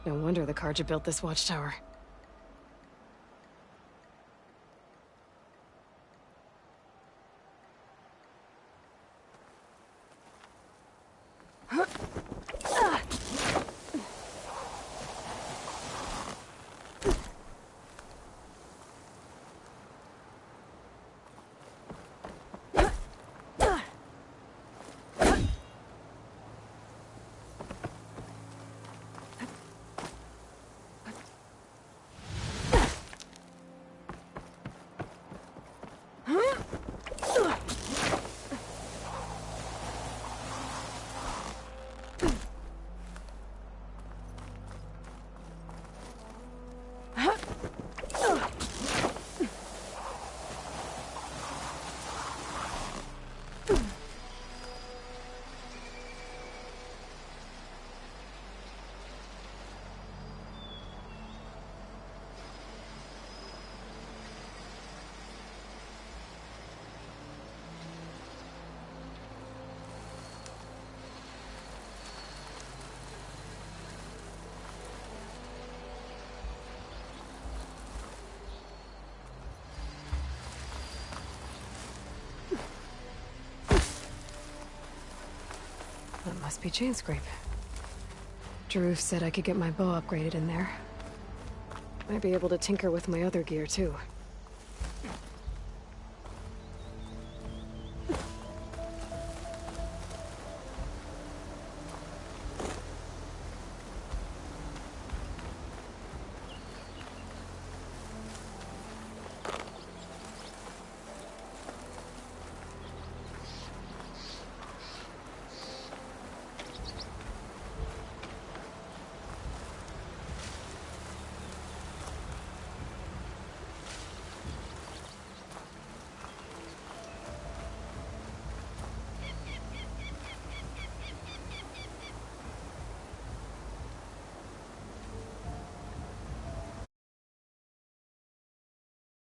S2: No wonder the Carja built this watchtower. That must be Chainscrape. Drew said I could get my bow upgraded in there. Might be able to tinker with my other gear, too.